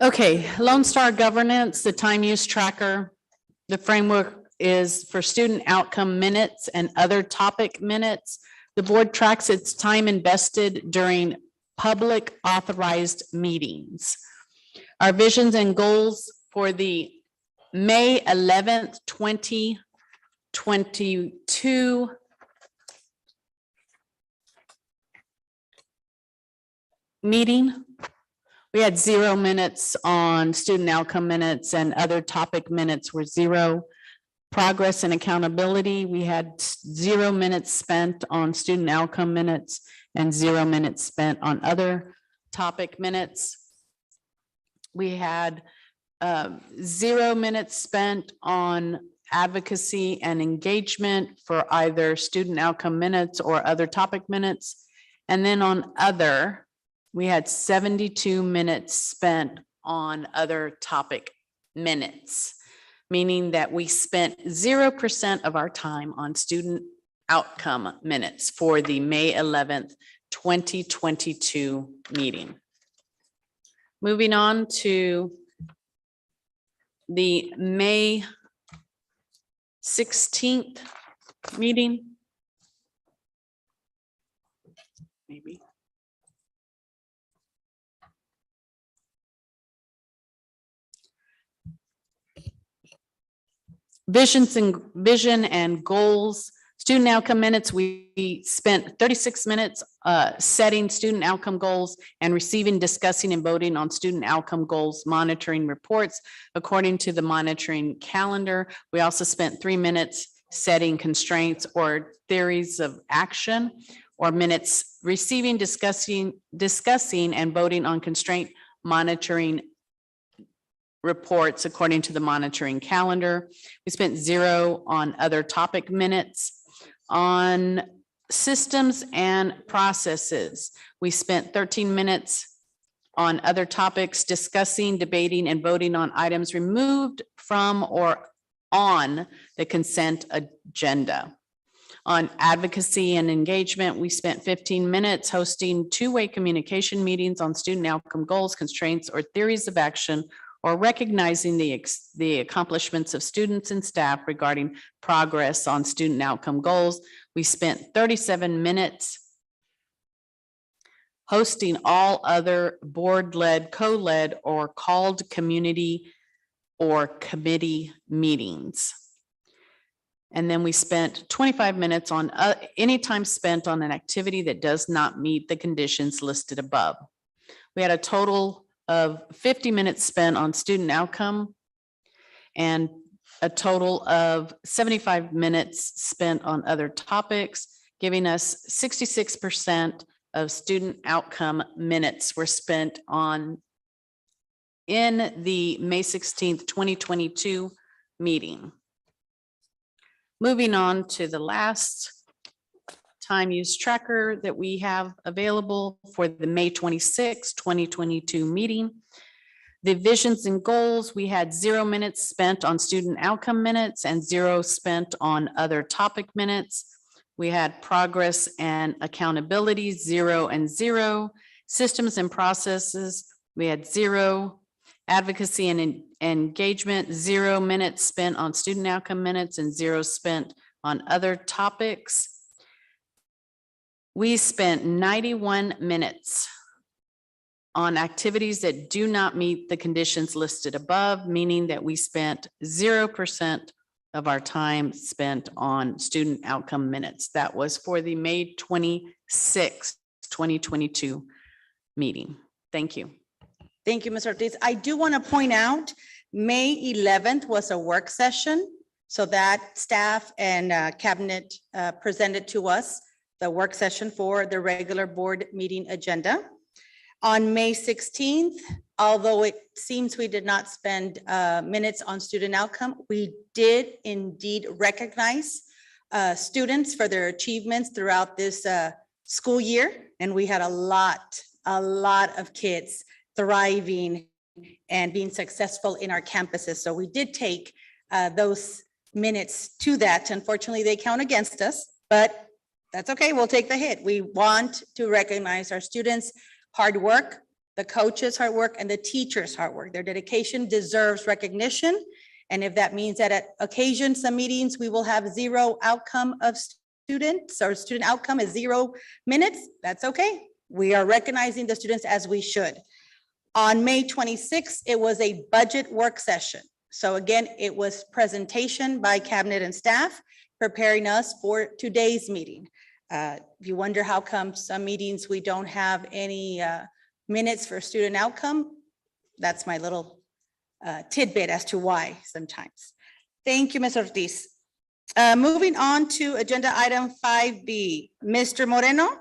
Okay, Lone Star Governance, the time use tracker. The framework is for student outcome minutes and other topic minutes. The board tracks its time invested during public authorized meetings. Our visions and goals for the May 11th, 2022 meeting. We had 0 minutes on student outcome minutes, and other topic minutes were 0. Progress and accountability, we had 0 minutes spent on student outcome minutes and 0 minutes spent on other topic minutes. We had 0 minutes spent on advocacy and engagement for either student outcome minutes or other topic minutes. And then on other, we had 72 minutes spent on other topic minutes, meaning that we spent 0% of our time on student outcome minutes for the May 11th, 2022 meeting. Moving on to the May 16th meeting. Maybe. Vision and goals, student outcome minutes, we spent 36 minutes setting student outcome goals and receiving, discussing, and voting on student outcome goals, monitoring reports according to the monitoring calendar. We also spent 3 minutes setting constraints or theories of action, or minutes receiving, discussing, and voting on constraint monitoring reports according to the monitoring calendar. We spent 0 on other topic minutes. On systems and processes, we spent 13 minutes on other topics, discussing, debating, and voting on items removed from or on the consent agenda. On advocacy and engagement, we spent 15 minutes hosting two-way communication meetings on student outcome goals, constraints, or theories of action, or recognizing the accomplishments of students and staff regarding progress on student outcome goals. We spent 37 minutes hosting all other board-led, co-led, or called community or committee meetings. And then we spent 25 minutes on any time spent on an activity that does not meet the conditions listed above. We had a total of 50 minutes spent on student outcome and a total of 75 minutes spent on other topics, giving us 66% of student outcome minutes were spent on in the May 16th, 2022 meeting. Moving on to the last time use tracker that we have available for the May 26th, 2022 meeting. The visions and goals, we had 0 minutes spent on student outcome minutes and 0 spent on other topic minutes. We had progress and accountability, 0 and 0. Systems and processes, We had 0 advocacy and engagement, 0 minutes spent on student outcome minutes, and 0 spent on other topics. We spent 91 minutes on activities that do not meet the conditions listed above, meaning that we spent 0% of our time spent on student outcome minutes. That was for the May 26, 2022 meeting. Thank you. Thank you, Ms. Ortiz. I do want to point out, May 11th was a work session. So that staff and cabinet presented to us the work session for the regular board meeting agenda. On May 16th, although it seems we did not spend minutes on student outcome, we did indeed recognize students for their achievements throughout this school year. And we had a lot of kids thriving and being successful in our campuses. So we did take those minutes to that. Unfortunately, they count against us, but that's okay. We'll take the hit. We want to recognize our students' hard work, the coaches' hard work, and the teachers' hard work. Their dedication deserves recognition. And if that means that at occasions, some meetings, we will have 0 outcome of students, or student outcome is 0 minutes, that's okay. We are recognizing the students as we should. On May 26th, it was a budget work session. So again, it was presentation by cabinet and staff preparing us for today's meeting. You wonder how come some meetings we don't have any minutes for student outcome. That's my little tidbit as to why sometimes. Thank you, Ms. Ortiz. Moving on to agenda item 5B, Mr. Moreno.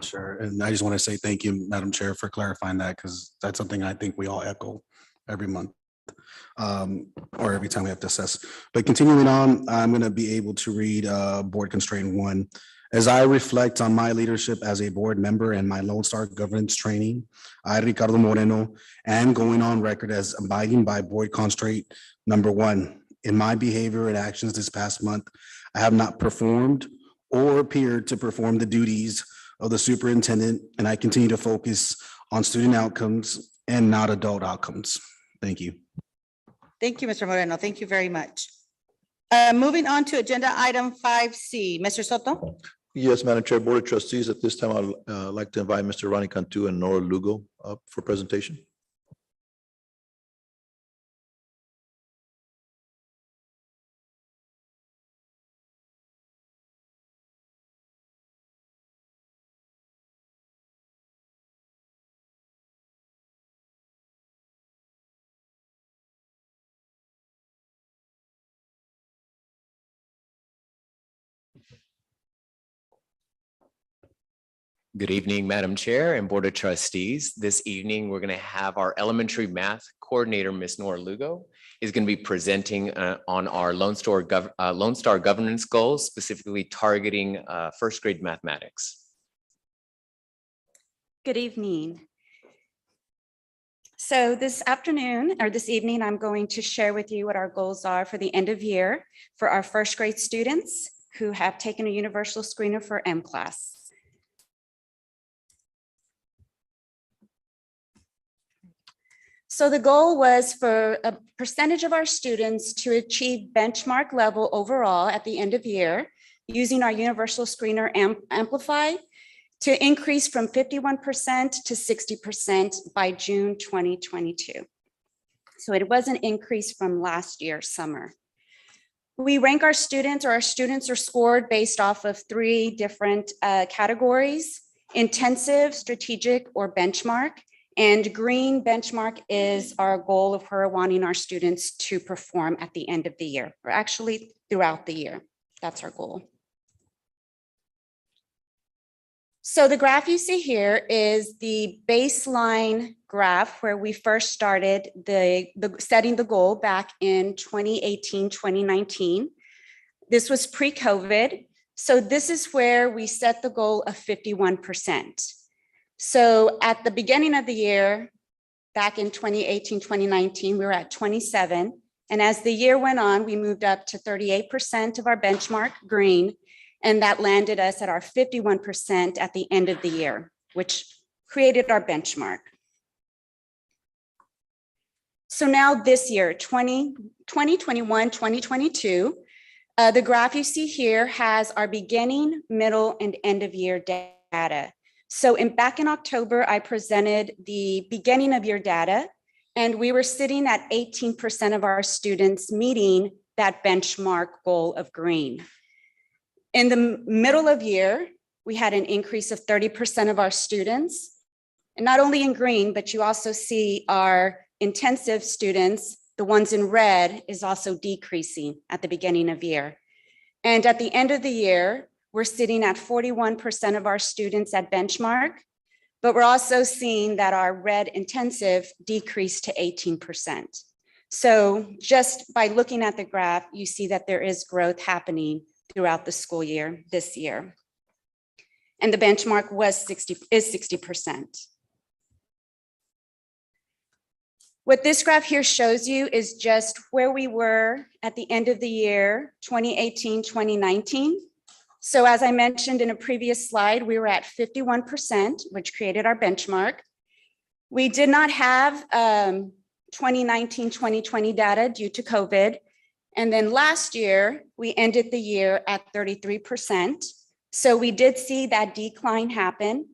Sure, and I just want to say thank you, Madam Chair, for clarifying that, because that's something I think we all echo every month, or every time we have to assess. But continuing on, I'm going to be able to read Board Constraint 1. As I reflect on my leadership as a board member and my Lone Star governance training, I, Ricardo Moreno, am going on record as abiding by Board Constraint number 1. In my behavior and actions this past month, I have not performed or appeared to perform the duties of the superintendent, and I continue to focus on student outcomes and not adult outcomes. Thank you. Thank you, Mr. Moreno. Thank you very much. Moving on to agenda item 5C, Mr. Soto. Yes, Madam Chair, Board of Trustees, at this time, I'd like to invite Mr. Ronnie Cantu and Nora Lugo up for presentation. Good evening, Madam Chair and Board of Trustees. This evening, we're going to have our elementary math coordinator, Ms. Nora Lugo, is going to be presenting on our Lone Star governance goals, specifically targeting first grade mathematics. Good evening. So this afternoon or this evening, I'm going to share with you what our goals are for the end of year for our first grade students who have taken a universal screener for M-Class. So the goal was for a percentage of our students to achieve benchmark level overall at the end of year using our universal screener Amplify to increase from 51% to 60% by June 2022. So it was an increase from last year, summer. We rank our students, or our students are scored based off of 3 different categories: intensive, strategic, or benchmark. And green benchmark is our goal of her wanting our students to perform at the end of the year, or actually throughout the year. That's our goal. So the graph you see here is the baseline graph where we first started setting the goal back in 2018, 2019. This was pre-COVID. So this is where we set the goal of 51%. So at the beginning of the year, back in 2018, 2019, we were at 27. And as the year went on, we moved up to 38% of our benchmark green. And that landed us at our 51% at the end of the year, which created our benchmark. So now this year, 2021, 2022, the graph you see here has our beginning, middle, and end of year data. So back in October, I presented the beginning of year data, and we were sitting at 18% of our students meeting that benchmark goal of green. In the middle of year, we had an increase of 30% of our students, and not only in green, but you also see our intensive students, the ones in red, is also decreasing at the beginning of year. And at the end of the year, we're sitting at 41% of our students at benchmark, but we're also seeing that our red intensive decreased to 18%. So just by looking at the graph, you see that there is growth happening throughout the school year this year. And the benchmark is 60%. What this graph here shows you is just where we were at the end of the year, 2018, 2019. So as I mentioned in a previous slide, we were at 51%, which created our benchmark. We did not have 2019, 2020 data due to COVID. And then last year, we ended the year at 33%. So we did see that decline happen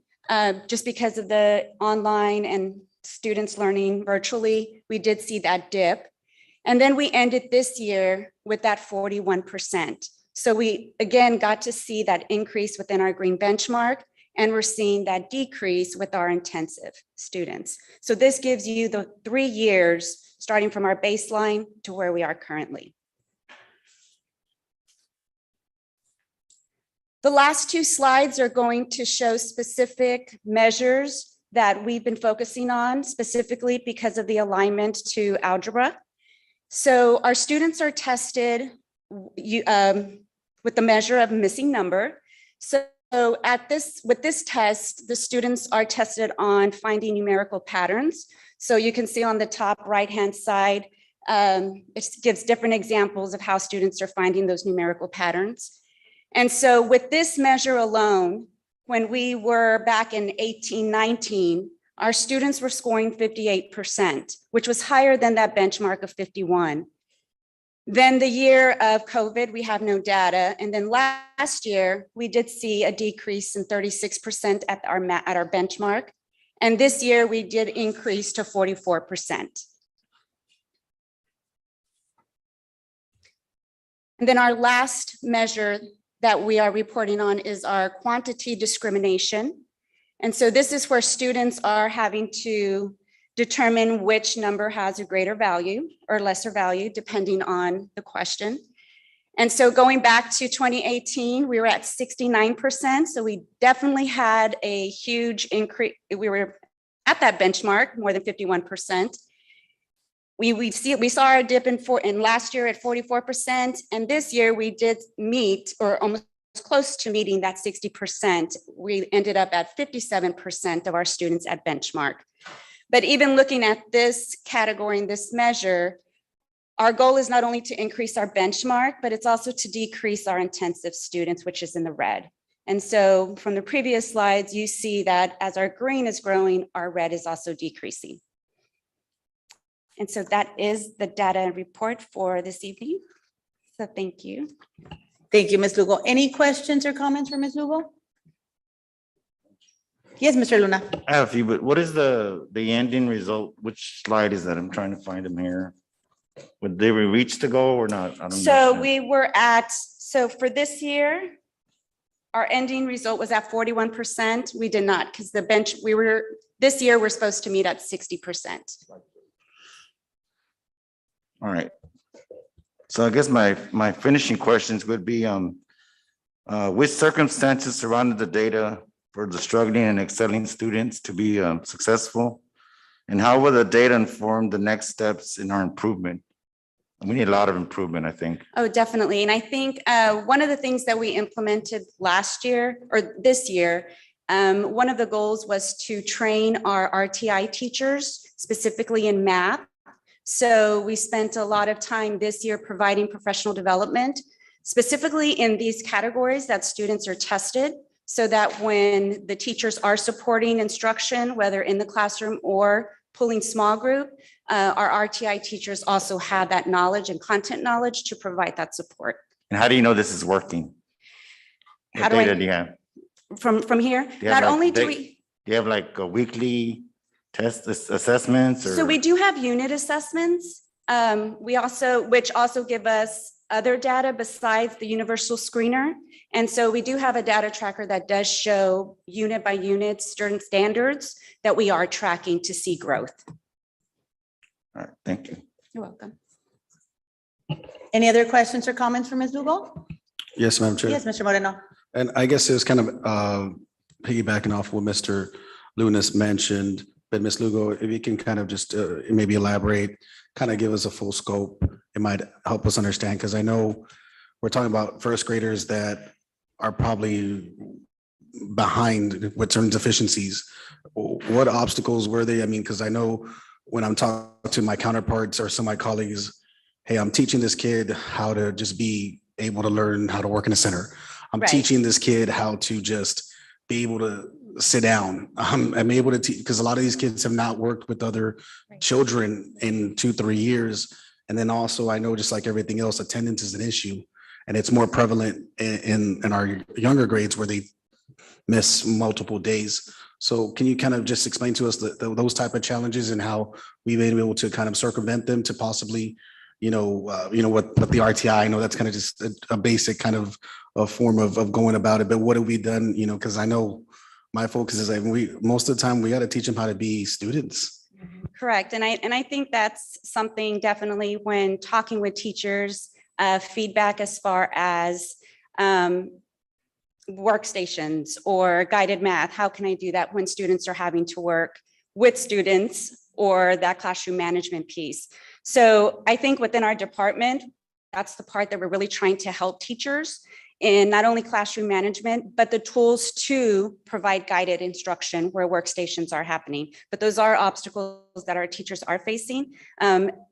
just because of the online and students learning virtually. We did see that dip. And then we ended this year with that 41%. So we again got to see that increase within our green benchmark, and we're seeing that decrease with our intensive students. So this gives you the 3 years starting from our baseline to where we are currently. The last 2 slides are going to show specific measures that we've been focusing on, specifically because of the alignment to algebra. So our students are tested with the measure of missing number. So with this test, the students are tested on finding numerical patterns. So you can see on the top right-hand side, it gives different examples of how students are finding those numerical patterns. And so with this measure alone, when we were back in 18-19, our students were scoring 58%, which was higher than that benchmark of 51. Then the year of COVID, we have no data. And then last year, we did see a decrease in 36% at our benchmark. And this year, we did increase to 44%. And then our last measure that we are reporting on is our quantity discrimination. And so this is where students are having to determine which number has a greater value or lesser value, depending on the question. And so going back to 2018, we were at 69%. So we definitely had a huge increase. We were at that benchmark, more than 51%. We saw our dip in last year at 44%, and this year we did meet, or almost close to meeting, that 60%. We ended up at 57% of our students at benchmark. But even looking at this category and this measure, our goal is not only to increase our benchmark, but it's also to decrease our intensive students, which is in the red. And so from the previous slides, you see that as our green is growing, our red is also decreasing. And so that is the data and report for this evening. So thank you. Thank you, Ms. Lugo. Any questions or comments for Ms. Lugo? Yes, Mr. Luna. I have a few, but what is the ending result? Which slide is that? I'm trying to find them here. Did we reach the goal or not? I don't So understand. we were so for this year, our ending result was at 41%. We did not, because this year we're supposed to meet at 60%. All right. So I guess my finishing questions would be, which circumstances surrounded the data for the struggling and excelling students to be successful? And how will the data inform the next steps in our improvement? We need a lot of improvement, I think. Oh, definitely. And I think one of the things that we implemented last year or this year, one of the goals was to train our RTI teachers, specifically in math. So we spent a lot of time this year providing professional development, specifically in these categories that students are tested, so that when the teachers are supporting instruction, whether in the classroom or pulling small group, our RTI teachers also have that knowledge and content knowledge to provide that support. And how do you know this is working? How What do I- data do you have? From here, Do you have not like only do da- we. Do you have like a weekly assessments or? So we do have unit assessments. We also, which also give us other data besides the universal screener. And so we do have a data tracker that does show unit by unit certain standards that we are tracking to see growth. All right, thank you. You're welcome. Any other questions or comments from Ms. Lugo? Yes, Madam Chair. Yes, Mr. Moreno. And I guess it was kind of piggybacking off what Mr. Lunas mentioned, but Ms. Lugo, if you can kind of just maybe elaborate, kind of give us a full scope, it might help us understand, because I know we're talking about first graders that are probably behind with certain deficiencies. What obstacles were they? I mean, because I know when I'm talking to my counterparts or some of my colleagues, hey, I'm teaching this kid how to just be able to learn how to work in a center. I'm Right. teaching this kid how to just be able to sit down. I'm able to teach, because a lot of these kids have not worked with other children in 2-3 years. And then also I know, just like everything else, attendance is an issue. And it's more prevalent in our younger grades where they miss multiple days. So can you kind of just explain to us those type of challenges and how we've been able to kind of circumvent them to possibly, what the RTI, I know that's kind of just a basic kind of a form of going about it, but what have we done, because I know my focus is like most of the time we got to teach them how to be students. Correct. And I think that's something definitely when talking with teachers, feedback as far as workstations or guided math. How can I do that when students are having to work with students, or that classroom management piece? So I think within our department, that's the part that we're really trying to help teachers in not only classroom management, but the tools to provide guided instruction where workstations are happening. But those are obstacles that our teachers are facing,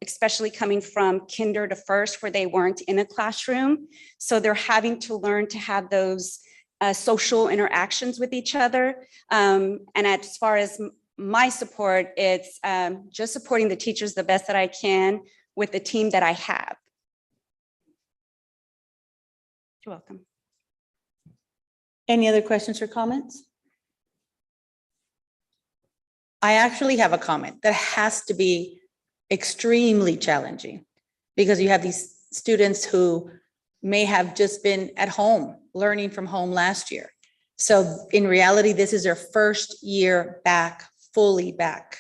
especially coming from kinder to first, where they weren't in a classroom. So they're having to learn to have those social interactions with each other. And as far as my support, it's just supporting the teachers the best that I can with the team that I have. You're welcome. Any other questions or comments? I actually have a comment that has to be extremely challenging, because you have these students who may have just been at home, learning from home last year. So in reality, this is their first year back, fully back.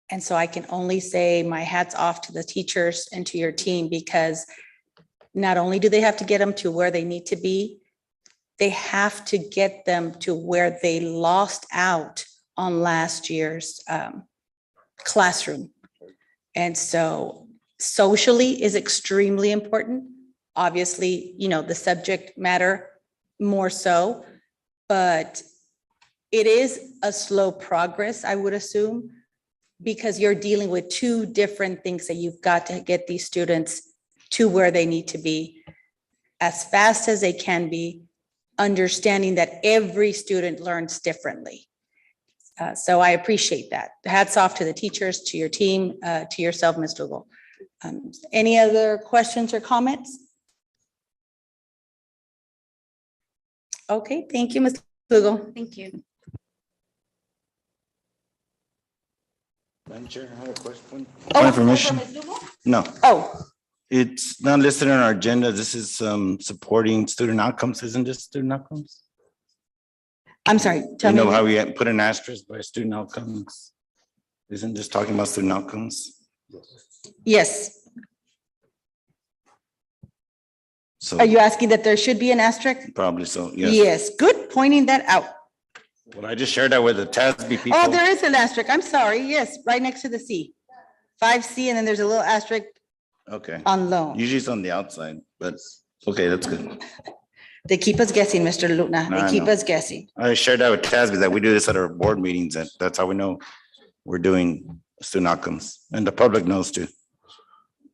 And so I can only say my hat's off to the teachers and to your team, because not only do they have to get them to where they need to be, they have to get them to where they lost out on last year's classroom. And so socially is extremely important. Obviously, the subject matter more so, but it is a slow progress, I would assume, because you're dealing with two different things that you've got to get these students to where they need to be as fast as they can be, understanding that every student learns differently. So I appreciate that. Hats off to the teachers, to your team, to yourself, Ms. Lugo. Any other questions or comments? Okay, thank you, Ms. Lugo. Thank you. Madam Chair, I have a question. Oh, Point information? Ms. Lugo? No, Oh, it's not listed on our agenda. This is supporting student outcomes. Isn't this student outcomes? I'm sorry. Tell You me. know how we put an asterisk by student outcomes? Isn't this talking about student outcomes? Yes. So Are you asking that there should be an asterisk? probably so, yes. Yes, good pointing that out. Well, I just shared that with the TASB people. Oh, there is an asterisk. I'm sorry. Yes, right next to the C. 5C, and then there's a little asterisk Okay. on loan. Usually it's on the outside, but okay, that's good. They keep us guessing, Mr. Luna. I They keep know. us guessing. I shared that with TASB that we do this at our board meetings. That's how we know we're doing student outcomes, and the public knows too.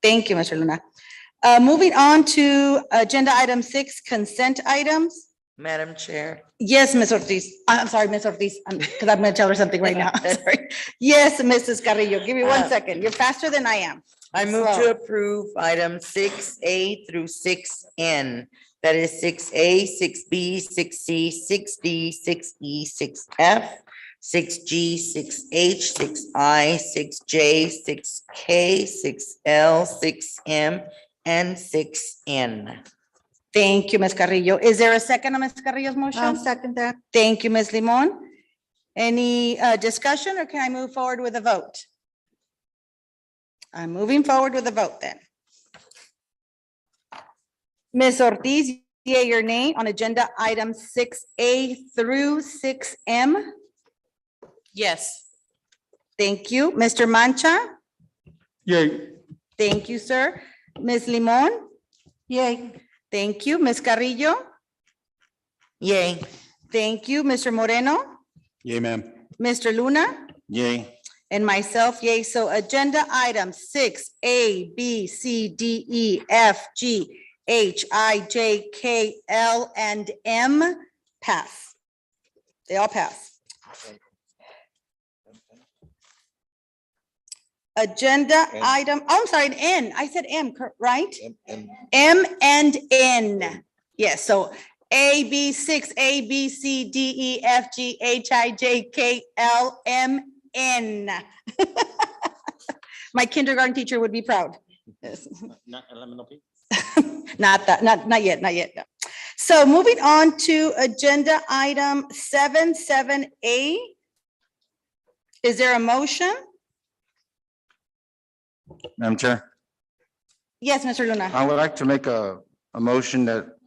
Thank you, Mr. Luna. Moving on to agenda item 6, consent items. Madam Chair. Yes, Ms. Ortiz. I'm sorry, Ms. Ortiz, because I'm going to tell her something right now. I'm sorry. Yes, Mrs. Carrillo, give me 1 second. You're faster than I am. I move Slow. to approve item 6A through 6N. That is 6A, 6B, 6C, 6D, 6E, 6F, 6G, 6H, 6I, 6J, 6K, 6L, 6M, and 6N. Thank you, Ms. Carrillo. Is there a second on Ms. Carrillo's motion? I'll second that. Thank you, Ms. Limon. Any discussion, or can I move forward with a vote? I'm moving forward with a vote then. Ms. Ortiz, yea or nay on agenda item 6A through 6M? Yes. Thank you. Mr. Mancha? Yay. Thank you, sir. Ms. Limon? Yay. Thank you. Ms. Carrillo? Yay. Thank you. Mr. Moreno? Yay, ma'am. Mr. Luna? Yay. And myself, yay. So agenda items 6A, B, C, D, E, F, G, H, I, J, K, L, and M pass. They all pass. Agenda item, oh, I'm sorry, an N. I said M, right? M and N. Yes, so A, B, 6, A, B, C, D, E, F, G, H, I, J, K, L, M, N. My kindergarten teacher would be proud. Yes. Not that, not yet, not yet. No. So moving on to agenda item 7A. Is there a motion? Madam Chair, Yes, Mr. Luna. I would like to make a motion that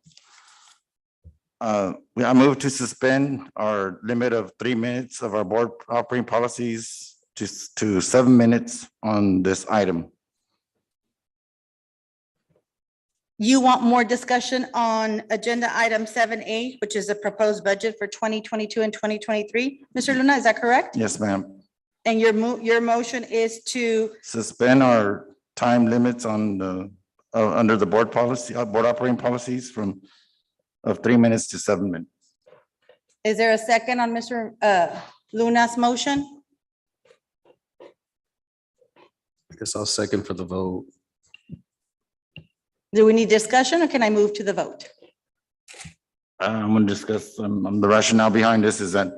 I move to suspend our limit of 3 minutes of our board operating policies to 7 minutes on this item. You want more discussion on agenda item 7A, which is a proposed budget for 2022 and 2023? Mr. Luna, is that correct? Yes, ma'am. And your motion is to, Suspend our time limits on the, under the board policy, board operating policies of 3 minutes to 7 minutes. is there a second on Mr. Luna's motion? I guess I'll second for the vote. Do we need discussion, or can I move to the vote? I'm going to discuss the rationale behind this is that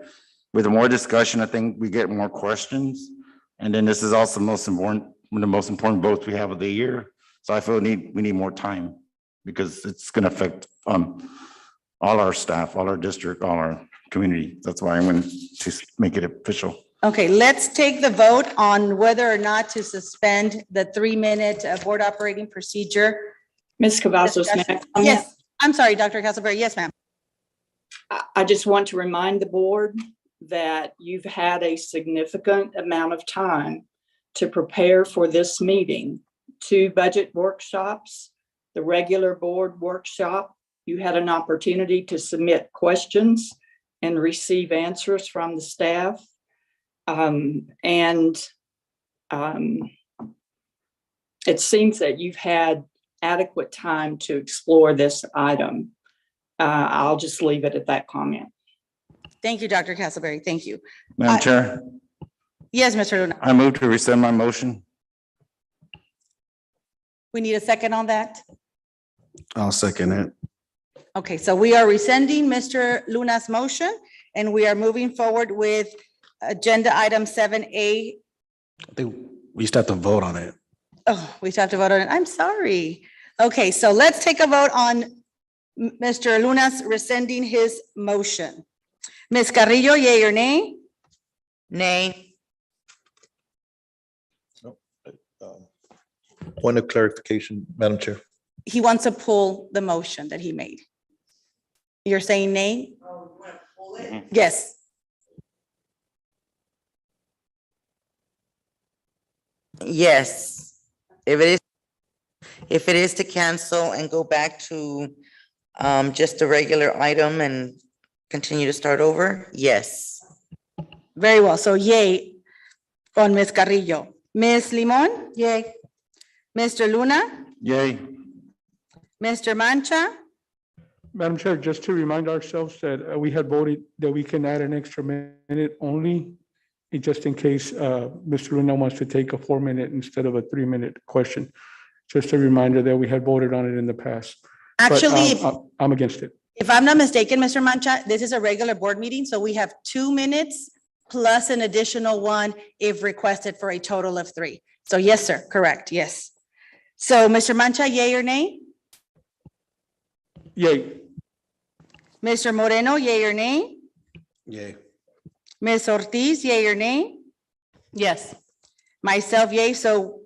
with more discussion, I think we get more questions. And then this is also one of the most important votes we have of the year. So I feel we need more time because it's going to affect all our staff, all our district, all our community. That's why I'm going to make it official. Okay, let's take the vote on whether or not to suspend the 3-minute board operating procedure. Ms. Cavazos, may I comment? Yes, I'm sorry, Dr. Castleberry. Yes, ma'am. I just want to remind the board that you've had a significant amount of time to prepare for this meeting. 2 budget workshops, the regular board workshop. You had an opportunity to submit questions and receive answers from the staff. It seems that you've had adequate time to explore this item. I'll just leave it at that comment. Thank you, Dr. Castleberry. Thank you. Madam Chair, Yes, Mr. Luna. I move to rescind my motion. We need a second on that. I'll second it. Okay, so we are rescinding Mr. Luna's motion, and we are moving forward with agenda item 7A. I think we just have to vote on it. Oh, we have to vote on it. I'm sorry. Okay, so let's take a vote on Mr. Luna's rescinding his motion. Ms. Carrillo, yea or nay? Nay. Point of clarification, Madam Chair. He wants to pull the motion that he made. You're saying nay? Yes. Yes. If it is to cancel and go back to just a regular item and continue to start over, yes. Very well. So yay on Ms. Carrillo. Ms. Limon? Yay. Mr. Luna? Yay. Mr. Mancha? Madam Chair, just to remind ourselves that we had voted that we can add an extra minute only, just in case Mr. Luna wants to take a 4-minute instead of a 3-minute question. Just a reminder that we had voted on it in the past. But, Actually, I'm against it. if I'm not mistaken, Mr. Mancha, this is a regular board meeting, so we have 2 minutes plus an additional one if requested for a total of 3. So yes, sir, correct, yes. So Mr. Mancha, yay or nay? Yay. Mr. Moreno, yay or nay? Yay. Ms. Ortiz, yay or nay? Yes. Myself, yay. So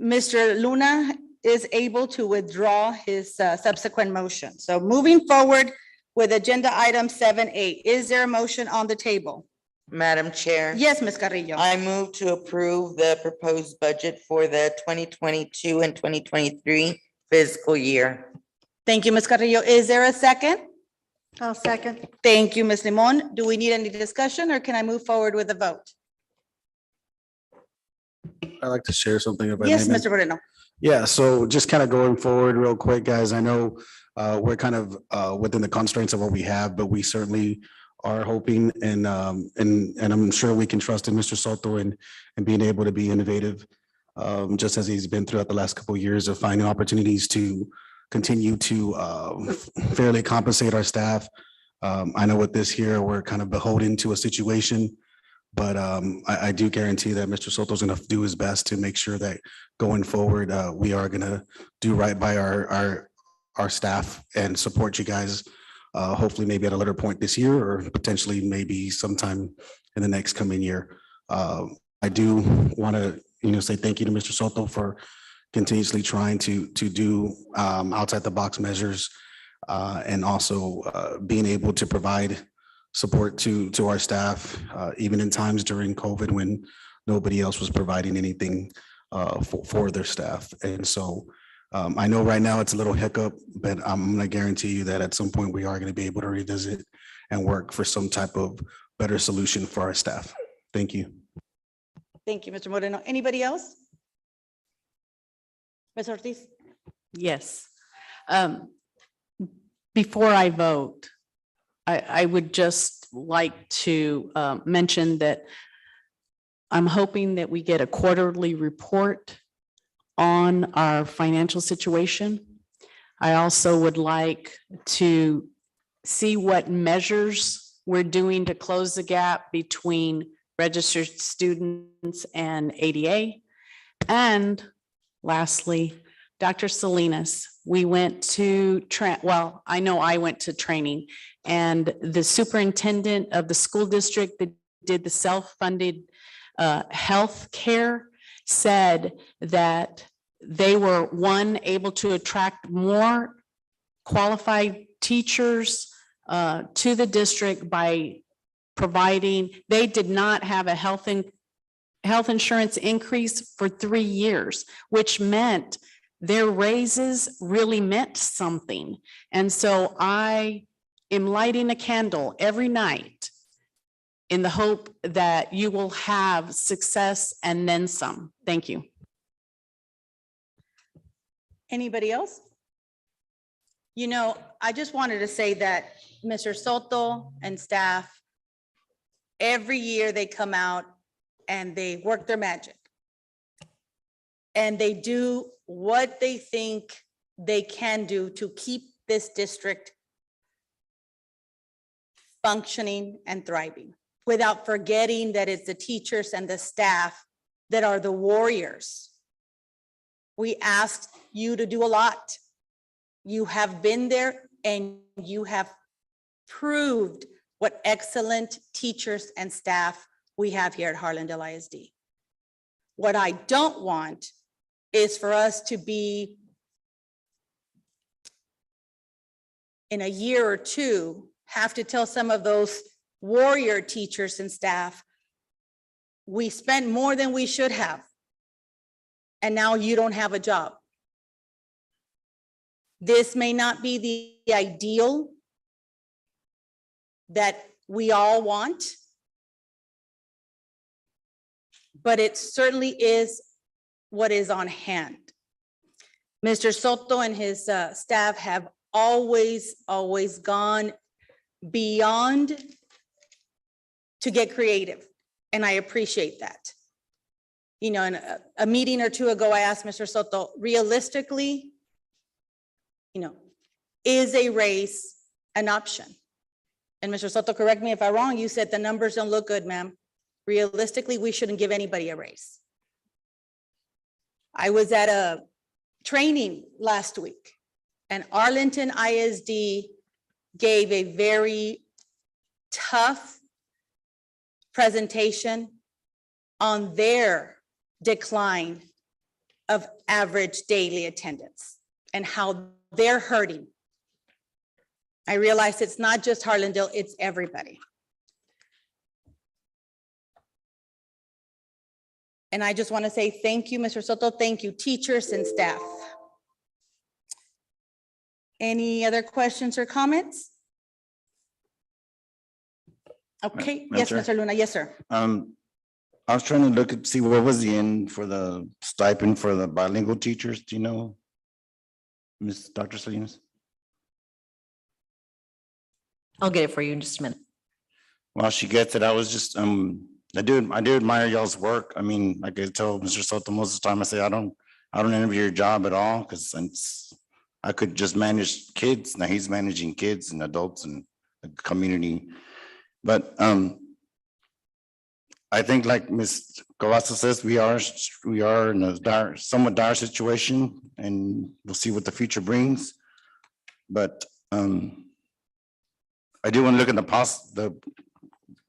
Mr. Luna is able to withdraw his subsequent motion. So moving forward with agenda item 7A, is there a motion on the table? Madam Chair. Yes, Ms. Carrillo. I move to approve the proposed budget for the 2022 and 2023 fiscal year. Thank you, Ms. Carrillo. Is there a second? I'll second. Thank you, Ms. Limon. Do we need any discussion or can I move forward with the vote? I'd like to share something if I may. Yes, ma'am. Mr. Moreno. Yeah, so just kind of going forward real quick, guys, I know we're kind of within the constraints of what we have, but we certainly are hoping and I'm sure we can trust in Mr. Soto and being able to be innovative, just as he's been throughout the last couple of years of finding opportunities to continue to fairly compensate our staff. I know with this here, we're kind of beholden to a situation, but I do guarantee that Mr. Soto's going to do his best to make sure that going forward, we are going to do right by our staff and support you guys. Hopefully maybe at a later point this year or potentially maybe sometime in the next coming year. I do want to, say thank you to Mr. Soto for continuously trying to do outside the box measures and also being able to provide support to our staff, even in times during COVID when nobody else was providing anything for their staff. And so I know right now it's a little hiccup, but I'm going to guarantee you that at some point we are going to be able to revisit and work for some type of better solution for our staff. Thank you. Thank you, Mr. Moreno. Anybody else? Ms. Ortiz? Yes. Before I vote, I would just like to mention that I'm hoping that we get a quarterly report on our financial situation. I also would like to see what measures we're doing to close the gap between registered students and ADA. And lastly, Dr. Salinas, we went to, I know I went to training, and the superintendent of the school district that did the self-funded health care said that they were, one, able to attract more qualified teachers to the district by providing, they did not have a health insurance increase for 3 years, which meant their raises really meant something. And so I am lighting a candle every night in the hope that you will have success and then some. Thank you. Anybody else? I just wanted to say that Mr. Soto and staff, every year they come out and they work their magic. And they do what they think they can do to keep this district functioning and thriving, without forgetting that it's the teachers and the staff that are the warriors. We asked you to do a lot. You have been there and you have proved what excellent teachers and staff we have here at Harlandale ISD. What I don't want is for us to be in a year or two, have to tell some of those warrior teachers and staff, we spent more than we should have, and now you don't have a job. This may not be the ideal that we all want, but it certainly is what is on hand. Mr. Soto and his staff have always, always gone beyond to get creative. And I appreciate that. You know, in a meeting or two ago, I asked Mr. Soto, realistically, you know, is a raise an option? And Mr. Soto, correct me if I'm wrong, you said the numbers don't look good, ma'am. Realistically, we shouldn't give anybody a raise. I was at a training last week and Arlington ISD gave a very tough presentation on their decline of average daily attendance and how they're hurting. I realize it's not just Harlandale, it's everybody. And I just want to say thank you, Mr. Soto. Thank you, teachers and staff. Any other questions or comments? Okay, Madam yes, Chair. Mr. Luna, yes, sir. I was trying to look at, see what was the end for the stipend for the bilingual teachers, do you know? Dr. Salinas? I'll get it for you in just a minute. While she gets it, I was just, I do admire y'all's work. I mean, like I told Mr. Soto most of the time, I say, I don't envy your job at all, because I could just manage kids. Now he's managing kids and adults and the community. But I think like Ms. Cavazos says, we are in a somewhat dire situation, and we'll see what the future brings. But I do want to look at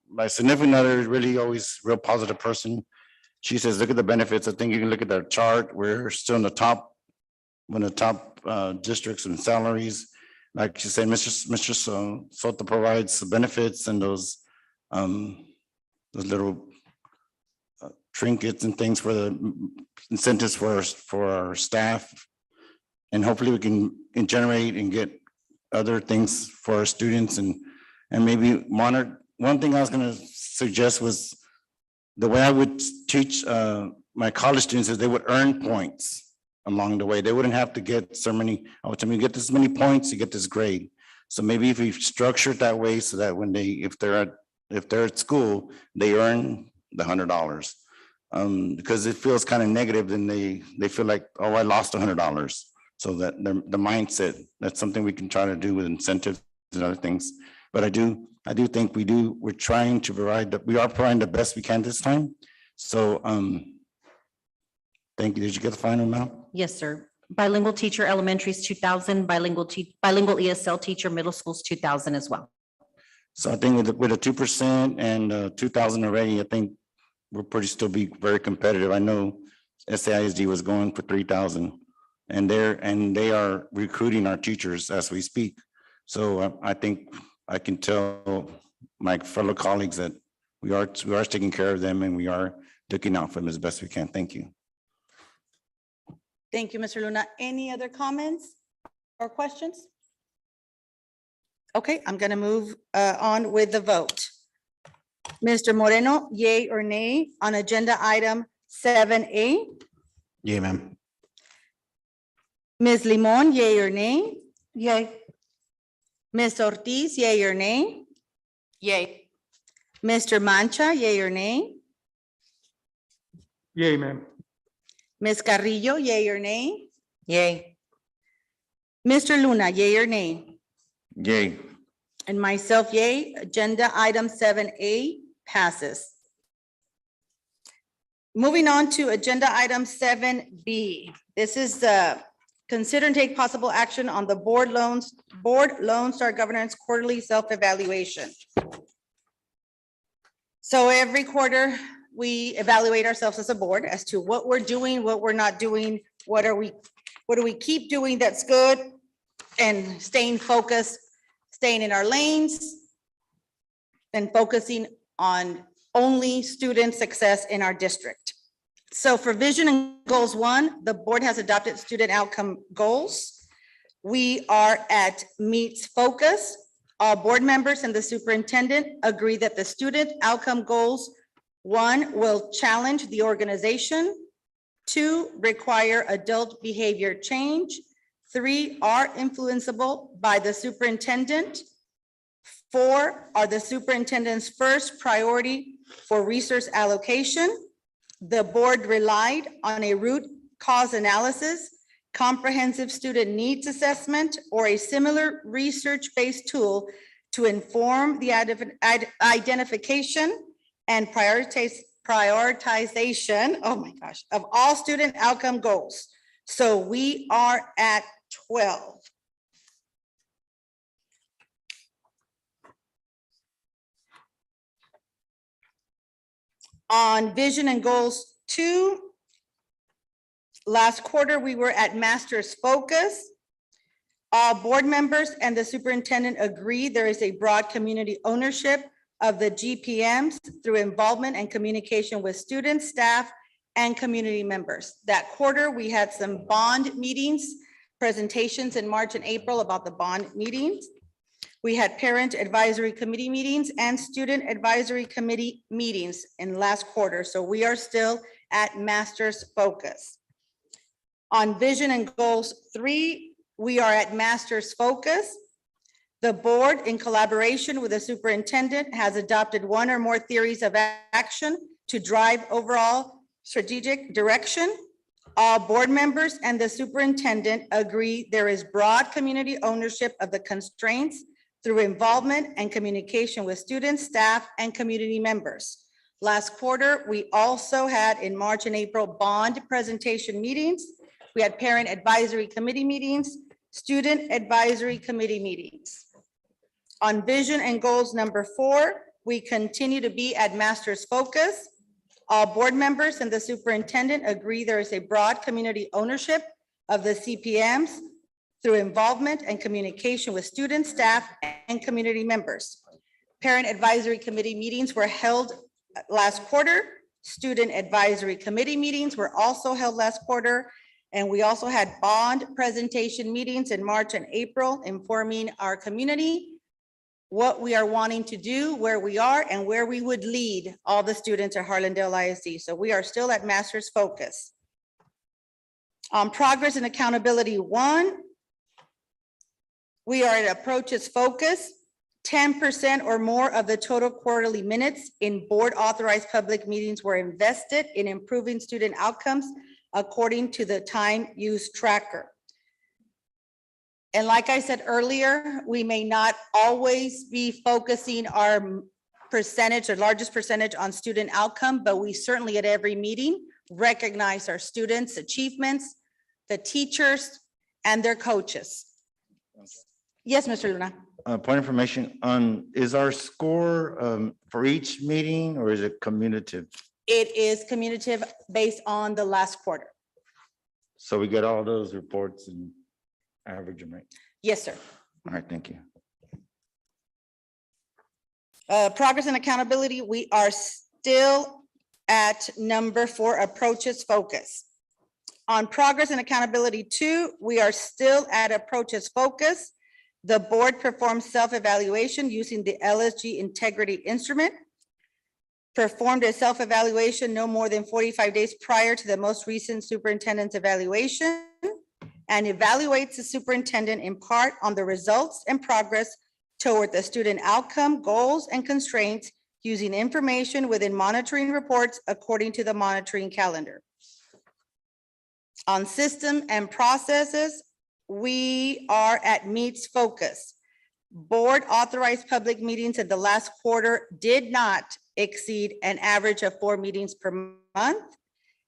my significant other is really always real positive person. She says, look at the benefits. I think you can look at the chart. We're still in the top, one of the top districts and salaries. Like she said, Mr. Soto provides the benefits and those little trinkets and things for the incentives for our staff. And hopefully we can generate and get other things for our students and maybe monitor. One thing I was going to suggest was the way I would teach my college students is they would earn points along the way. They wouldn't have to get so many, I would tell them, you get this many points, you get this grade. So maybe if we structure it that way so that when if they're at school, they earn the $100. Because it feels kind of negative, then they feel like, oh, I lost $100. So that the mindset, that's something we can try to do with incentives and other things. But I do think we're trying to we are providing the best we can this time. So thank you. Did you get the final amount? Yes, sir. Bilingual teacher, elementary is 2,000, bilingual ESL teacher, middle school is 2,000 as well. So I think with a 2% and 2,000 already, I think we're still be very competitive. I know SAISD was going for 3,000 and they are recruiting our teachers as we speak. So I think I can tell my fellow colleagues that we are taking care of them and we are looking out for them as best we can. Thank you. Thank you, Mr. Luna. Any other comments or questions? Okay, I'm going to move on with the vote. Mr. Moreno, yay or nay on agenda item 7A? Yeah, ma'am. Ms. Limon, yay or nay? Yay. Ms. Ortiz, yay or nay? Yay. Mr. Mancha, yay or nay? Yay, ma'am. Ms. Carrillo, yay or nay? Yay. Mr. Luna, yay or nay? Yay. And myself, yay. Agenda item 7A passes. Moving on to agenda item 7B. This is consider and take possible action on the board Lone Star Governance quarterly self-evaluation. So every quarter, we evaluate ourselves as a board as to what we're doing, what we're not doing, what do we keep doing that's good, and staying focused, staying in our lanes, and focusing on only student success in our district. So for vision and goals 1, the board has adopted student outcome goals. We are at meets focus. All board members and the superintendent agree that the student outcome goals 1 will challenge the organization, 2 require adult behavior change, 3 are influenceable by the superintendent. 4 are the superintendent's first priority for resource allocation. The board relied on a root cause analysis, comprehensive student needs assessment, or a similar research-based tool to inform the identification and prioritization, oh my gosh, of all student outcome goals. So we are at 12. On vision and goals 2, last quarter, we were at master's focus. All board members and the superintendent agree there is a broad community ownership of the GPMs through involvement and communication with students, staff, and community members. That quarter, we had some bond meetings, presentations in March and April about the bond meetings. We had parent advisory committee meetings and student advisory committee meetings in last quarter. So we are still at master's focus. On vision and goals 3, we are at master's focus. The board, in collaboration with the superintendent, has adopted 1 or more theories of action to drive overall strategic direction. All board members and the superintendent agree there is broad community ownership of the constraints through involvement and communication with students, staff, and community members. Last quarter, we also had in March and April bond presentation meetings. We had parent advisory committee meetings, student advisory committee meetings. On vision and goals number 4, we continue to be at master's focus. All board members and the superintendent agree there is a broad community ownership of the CPMs through involvement and communication with students, staff, and community members. Parent advisory committee meetings were held last quarter. Student advisory committee meetings were also held last quarter. And we also had bond presentation meetings in March and April, informing our community what we are wanting to do, where we are, and where we would lead all the students at Harlandale ISD. So we are still at master's focus. On progress and accountability 1, we are at approaches focus. 10% or more of the total quarterly minutes in board authorized public meetings were invested in improving student outcomes according to the time use tracker. And like I said earlier, we may not always be focusing our percentage or largest percentage on student outcome, but we certainly at every meeting recognize our students' achievements, the teachers, and their coaches. Yes, Mr. Luna. Point of information on, is our score for each meeting or is it cumulative? It is cumulative based on the last quarter. So we get all those reports and average them, right? Yes, sir. All right, thank you. Progress and accountability, we are still at number 4, approaches focus. On progress and accountability 2, we are still at approaches focus. The board performs self-evaluation using the LSG integrity instrument. Performed a self-evaluation no more than 45 days prior to the most recent superintendent's evaluation, and evaluates the superintendent in part on the results and progress toward the student outcome, goals, and constraints using information within monitoring reports according to the monitoring calendar. On system and processes, we are at meets focus. Board authorized public meetings in the last quarter did not exceed an average of 4 meetings per month,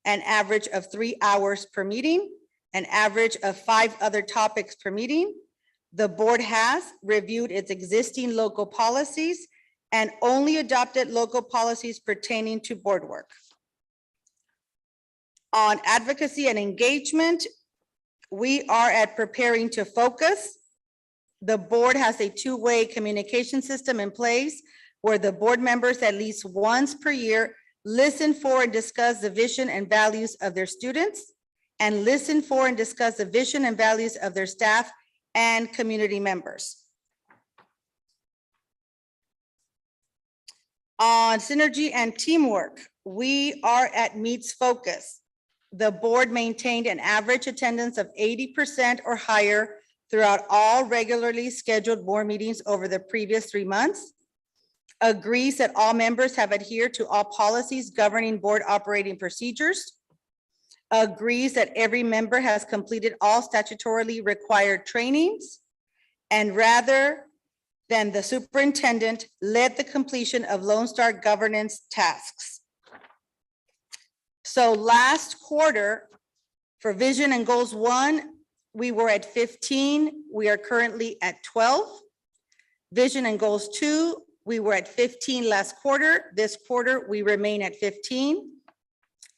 an average of 3 hours per meeting, an average of 5 other topics per meeting. The board has reviewed its existing local policies and only adopted local policies pertaining to board work. On advocacy and engagement, we are at preparing to focus. The board has a 2-way communication system in place where the board members at least once per year listen for and discuss the vision and values of their students, and listen for and discuss the vision and values of their staff and community members. On synergy and teamwork, we are at meets focus. the board maintained an average attendance of 80% or higher throughout all regularly scheduled board meetings over the previous 3 months. Agrees that all members have adhered to all policies governing board operating procedures. Agrees that every member has completed all statutorily required trainings. And rather than the superintendent led the completion of Lone Star governance tasks. So last quarter, for Vision and Goals 1, we were at 15. We are currently at 12. Vision and Goals 2, we were at 15 last quarter. This quarter, we remain at 15.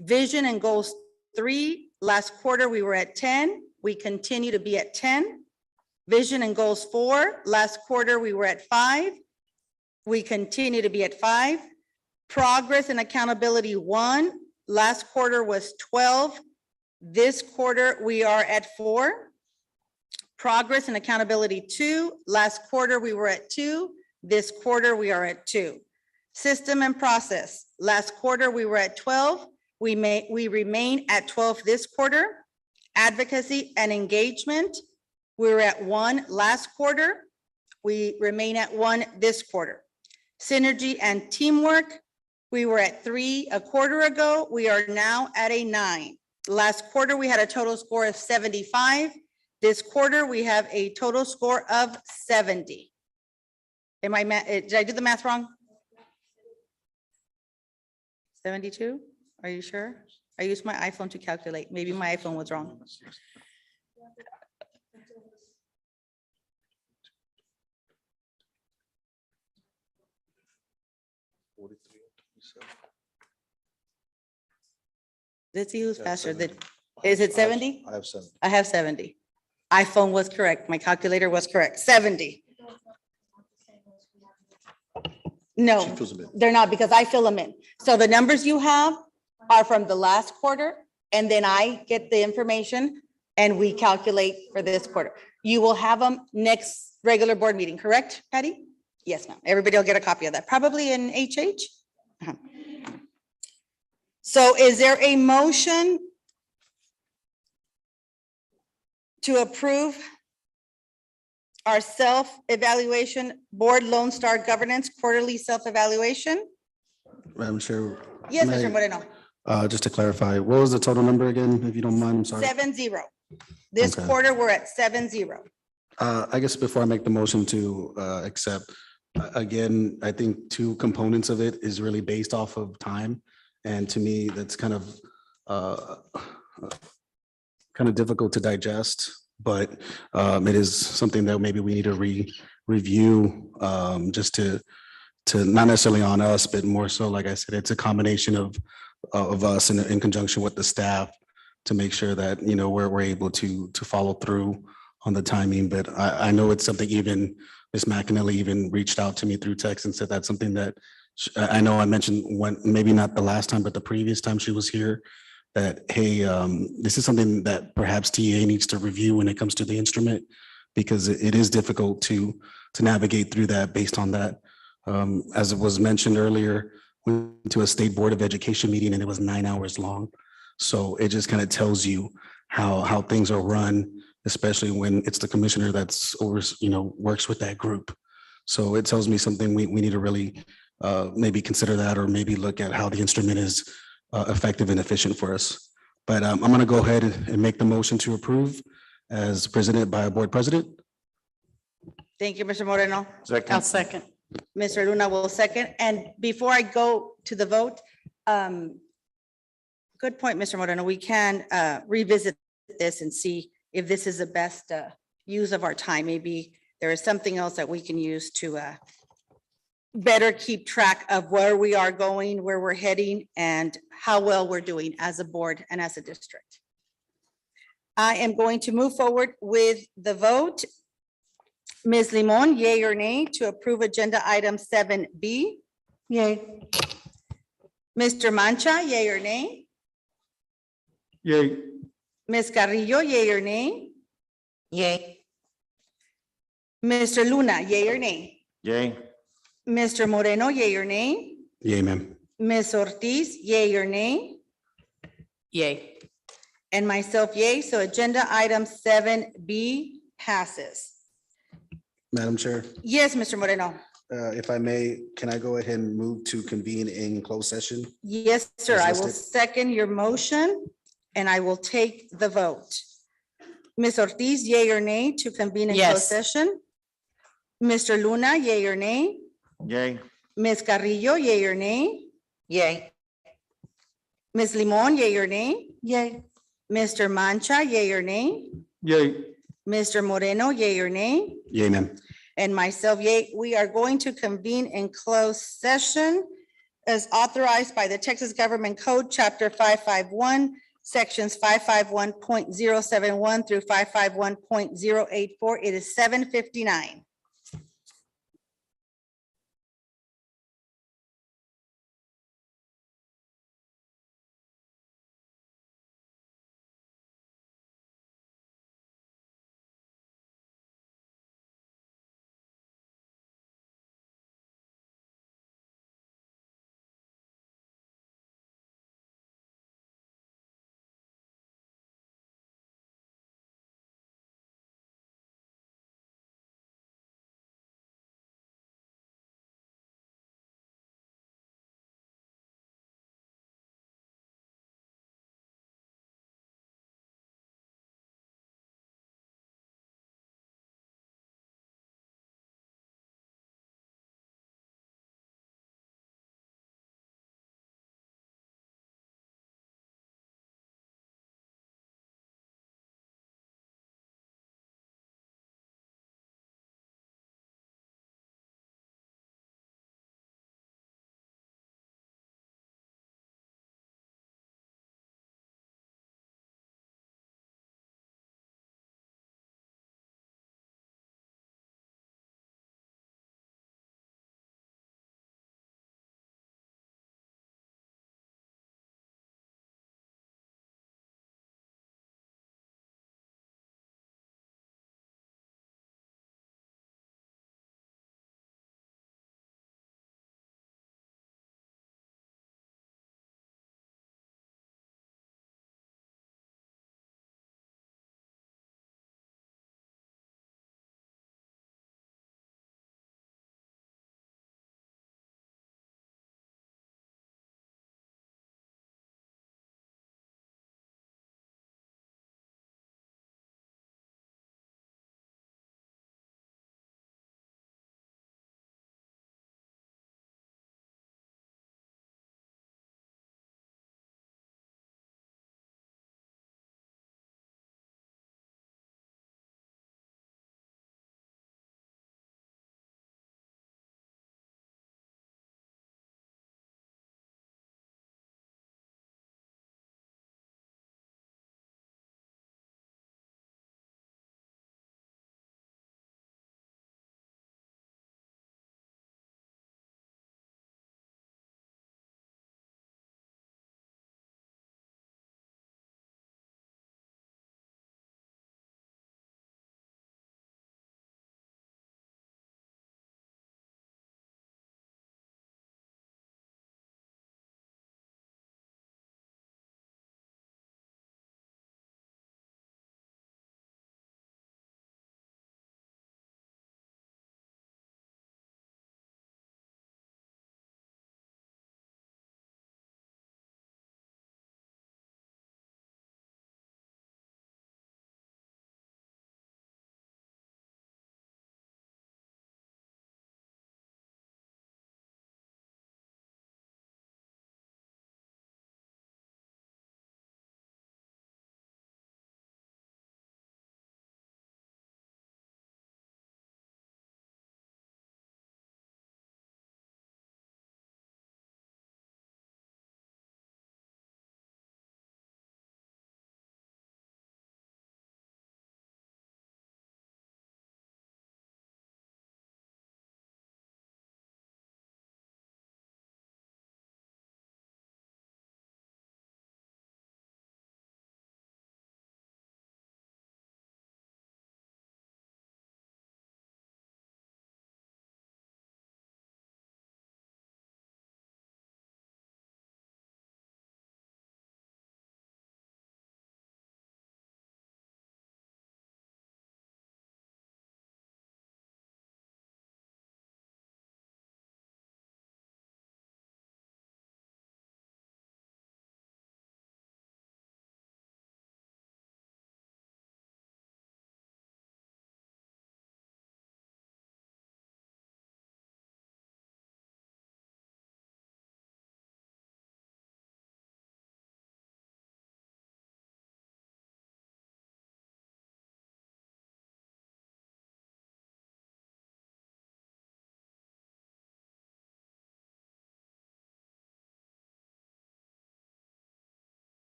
Vision and Goals 3, last quarter, we were at 10. We continue to be at 10. Vision and Goals 4, last quarter, we were at 5. We continue to be at 5. Progress and Accountability 1, last quarter was 12. This quarter, we are at 4. Progress and Accountability 2, last quarter, we were at 2. This quarter, we are at 2. System and Process, last quarter, we were at 12. We remain at 12 this quarter. Advocacy and Engagement, we were at 1 last quarter. We remain at 1 this quarter. Synergy and Teamwork, we were at 3 a quarter ago. We are now at a 9. Last quarter, we had a total score of 75. This quarter, we have a total score of 70. Did I do the math wrong? 72? Are you sure? I used my iPhone to calculate. Maybe my iPhone was wrong. Let's see who's faster. Is it 70? I have 70. I have 70. iPhone was correct. My calculator was correct. 70. No, She fills them in. they're not because I fill them in. So the numbers you have are from the last quarter, and then I get the information and we calculate for this quarter. You will have them next regular board meeting, correct, Patty? Yes, ma'am. Everybody will get a copy of that, probably in HH. Uh-huh. So is there a motion to approve our self-evaluation board Lone Star governance quarterly self-evaluation? Madam Chair. Yes, may Mr. Moreno. Just to clarify, what was the total number again, if you don't mind? I'm sorry. 7-0. This Okay. quarter, we're at 7-0. I guess before I make the motion to accept, again, I think 2 components of it is really based off of time. And to me, that's kind of difficult to digest, but it is something that maybe we need to review just to not necessarily on us, but more so, like I said, it's a combination of us in conjunction with the staff to make sure that, you know, we're able to follow through on the timing. But I know it's something even Ms. McAnally even reached out to me through text and said that's something that I know I mentioned when, maybe not the last time, but the previous time she was here, that, hey, this is something that perhaps TA needs to review when it comes to the instrument, because it is difficult to navigate through that based on that. As it was mentioned earlier, went to a state board of education meeting and it was 9 hours long. So it just kind of tells you how things are run, especially when it's the commissioner that's over, you know, works with that group. So it tells me something we need to really maybe consider that, or maybe look at how the instrument is effective and efficient for us. But I'm going to go ahead and make the motion to approve as presented by our board president. Thank you, Mr. Moreno. I'll second. Mr. Luna will second. And before I go to the vote, good point, Mr. Moreno. We can revisit this and see if this is the best use of our time. Maybe there is something else that we can use to better keep track of where we are going, where we're heading, and how well we're doing as a board and as a district. I am going to move forward with the vote. Ms. Limon, yea or nay to approve agenda item 7B? Yay. Mr. Mancha, yea or nay? Yay. Ms. Carrillo, yea or nay? Yay. Mr. Luna, yea or nay? Yay. Mr. Moreno, yea or nay? Yay, ma'am. Ms. Ortiz, yea or nay? Yay. And myself, yay. So agenda item 7B passes. Madam Chair, Yes, Mr. Moreno. if I may, can I go ahead and move to convene in closed session? Yes, sir. As I will listed. second your motion and I will take the vote. Ms. Ortiz, yay or nay to convene in closed Yes. session? Mr. Luna, yay or nay? Yay. Ms. Carrillo, yay or nay? Yay. Ms. Limon, yay or nay? Yay. Mr. Mancha, yay or nay? Yay. Mr. Moreno, yay or nay? Yay, ma'am. And myself, yay. We are going to convene in closed session as authorized by the Texas Government Code, Chapter 551, Sections 551.071 through 551.084. It is 7:59.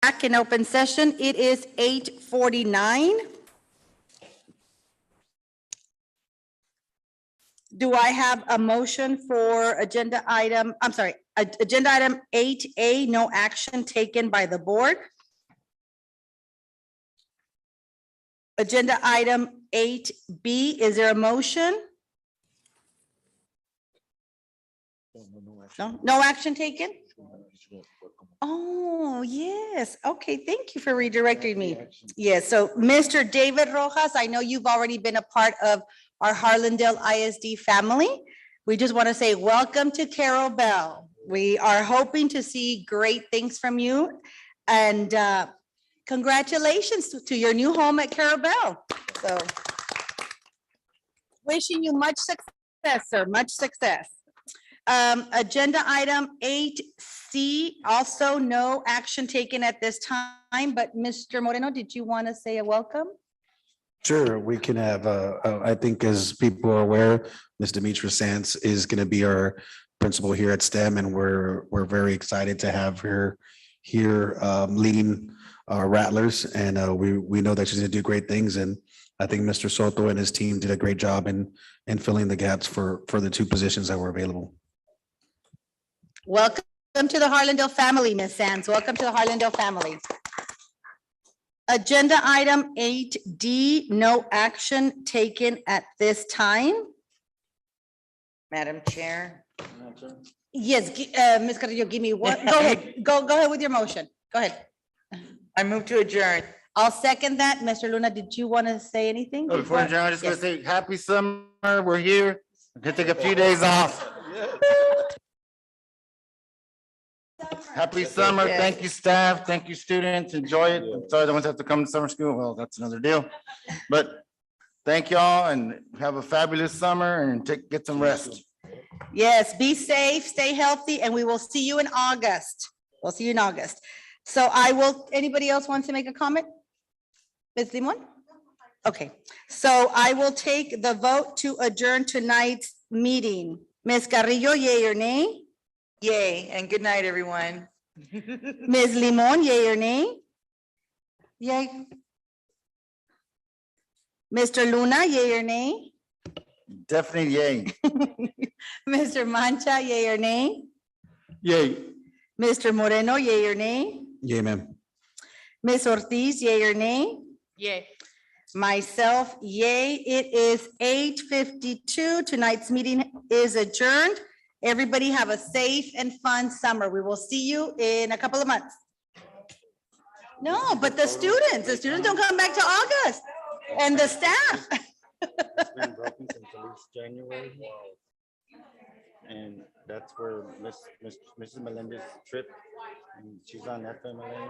Back in open session, it is 8:49. Do I have a motion for agenda item 8A, no action taken by the board? Agenda item 8B, is there a motion? No action taken? Oh, yes. Okay, thank you for redirecting me. Yes, so Mr. David Rojas, I know you've already been a part of our Harlandale ISD family. We just want to say welcome to Carol Bell. We are hoping to see great things from you. And congratulations to your new home at Carol Bell. So wishing you much success, sir, much success. Agenda item 8C, also no action taken at this time, but Mr. Moreno, did you want to say a welcome? Sure, we can have, I think as people are aware, Ms. Demetra Sands is going to be our principal here at STEM, and we're very excited to have her here leading our Rattlers, and we know that she's going to do great things, and I think Mr. Soto and his team did a great job in filling the gaps for the two positions that were available. Welcome to the Harlandale family, Ms. Sands. Welcome to the Harlandale family. Agenda item 8D, no action taken at this time. Madam Chair. Yes, Ms. Carrillo, give me one. Go ahead. Go ahead with your motion. Go ahead. I move to adjourn. I'll second that. Mr. Luna, did you want to say anything? Oh, before adjourn, I'm just gonna say, happy summer, we're here. I'm gonna take a few days off. Happy summer. Yes. Thank you, staff. Thank you, students. Enjoy it. I'm sorry the ones have to come to summer school. Well, that's another deal. But thank y'all and have a fabulous summer and get some rest. Yes, be safe, stay healthy, and we will see you in August. We'll see you in August. So anybody else wants to make a comment? Ms. Limon? Okay, so I will take the vote to adjourn tonight's meeting. Ms. Carrillo, yea or nay? Yay, and good night, everyone. Ms. Limon, yea or nay? Yay. Mr. Luna, yea or nay? Definitely yay. Mr. Mancha, yea or nay? Yay. Mr. Moreno, yea or nay? Yay, ma'am. Ms. Ortiz, yea or nay? Yay. Myself, yay. It is 8:52. Tonight's meeting is adjourned. Everybody have a safe and fun summer. We will see you in a couple of months. No, but the students don't come back to August, and the staff. It's been broken since at least January. And that's where Mrs. Melendez trip, and she's on FMLA.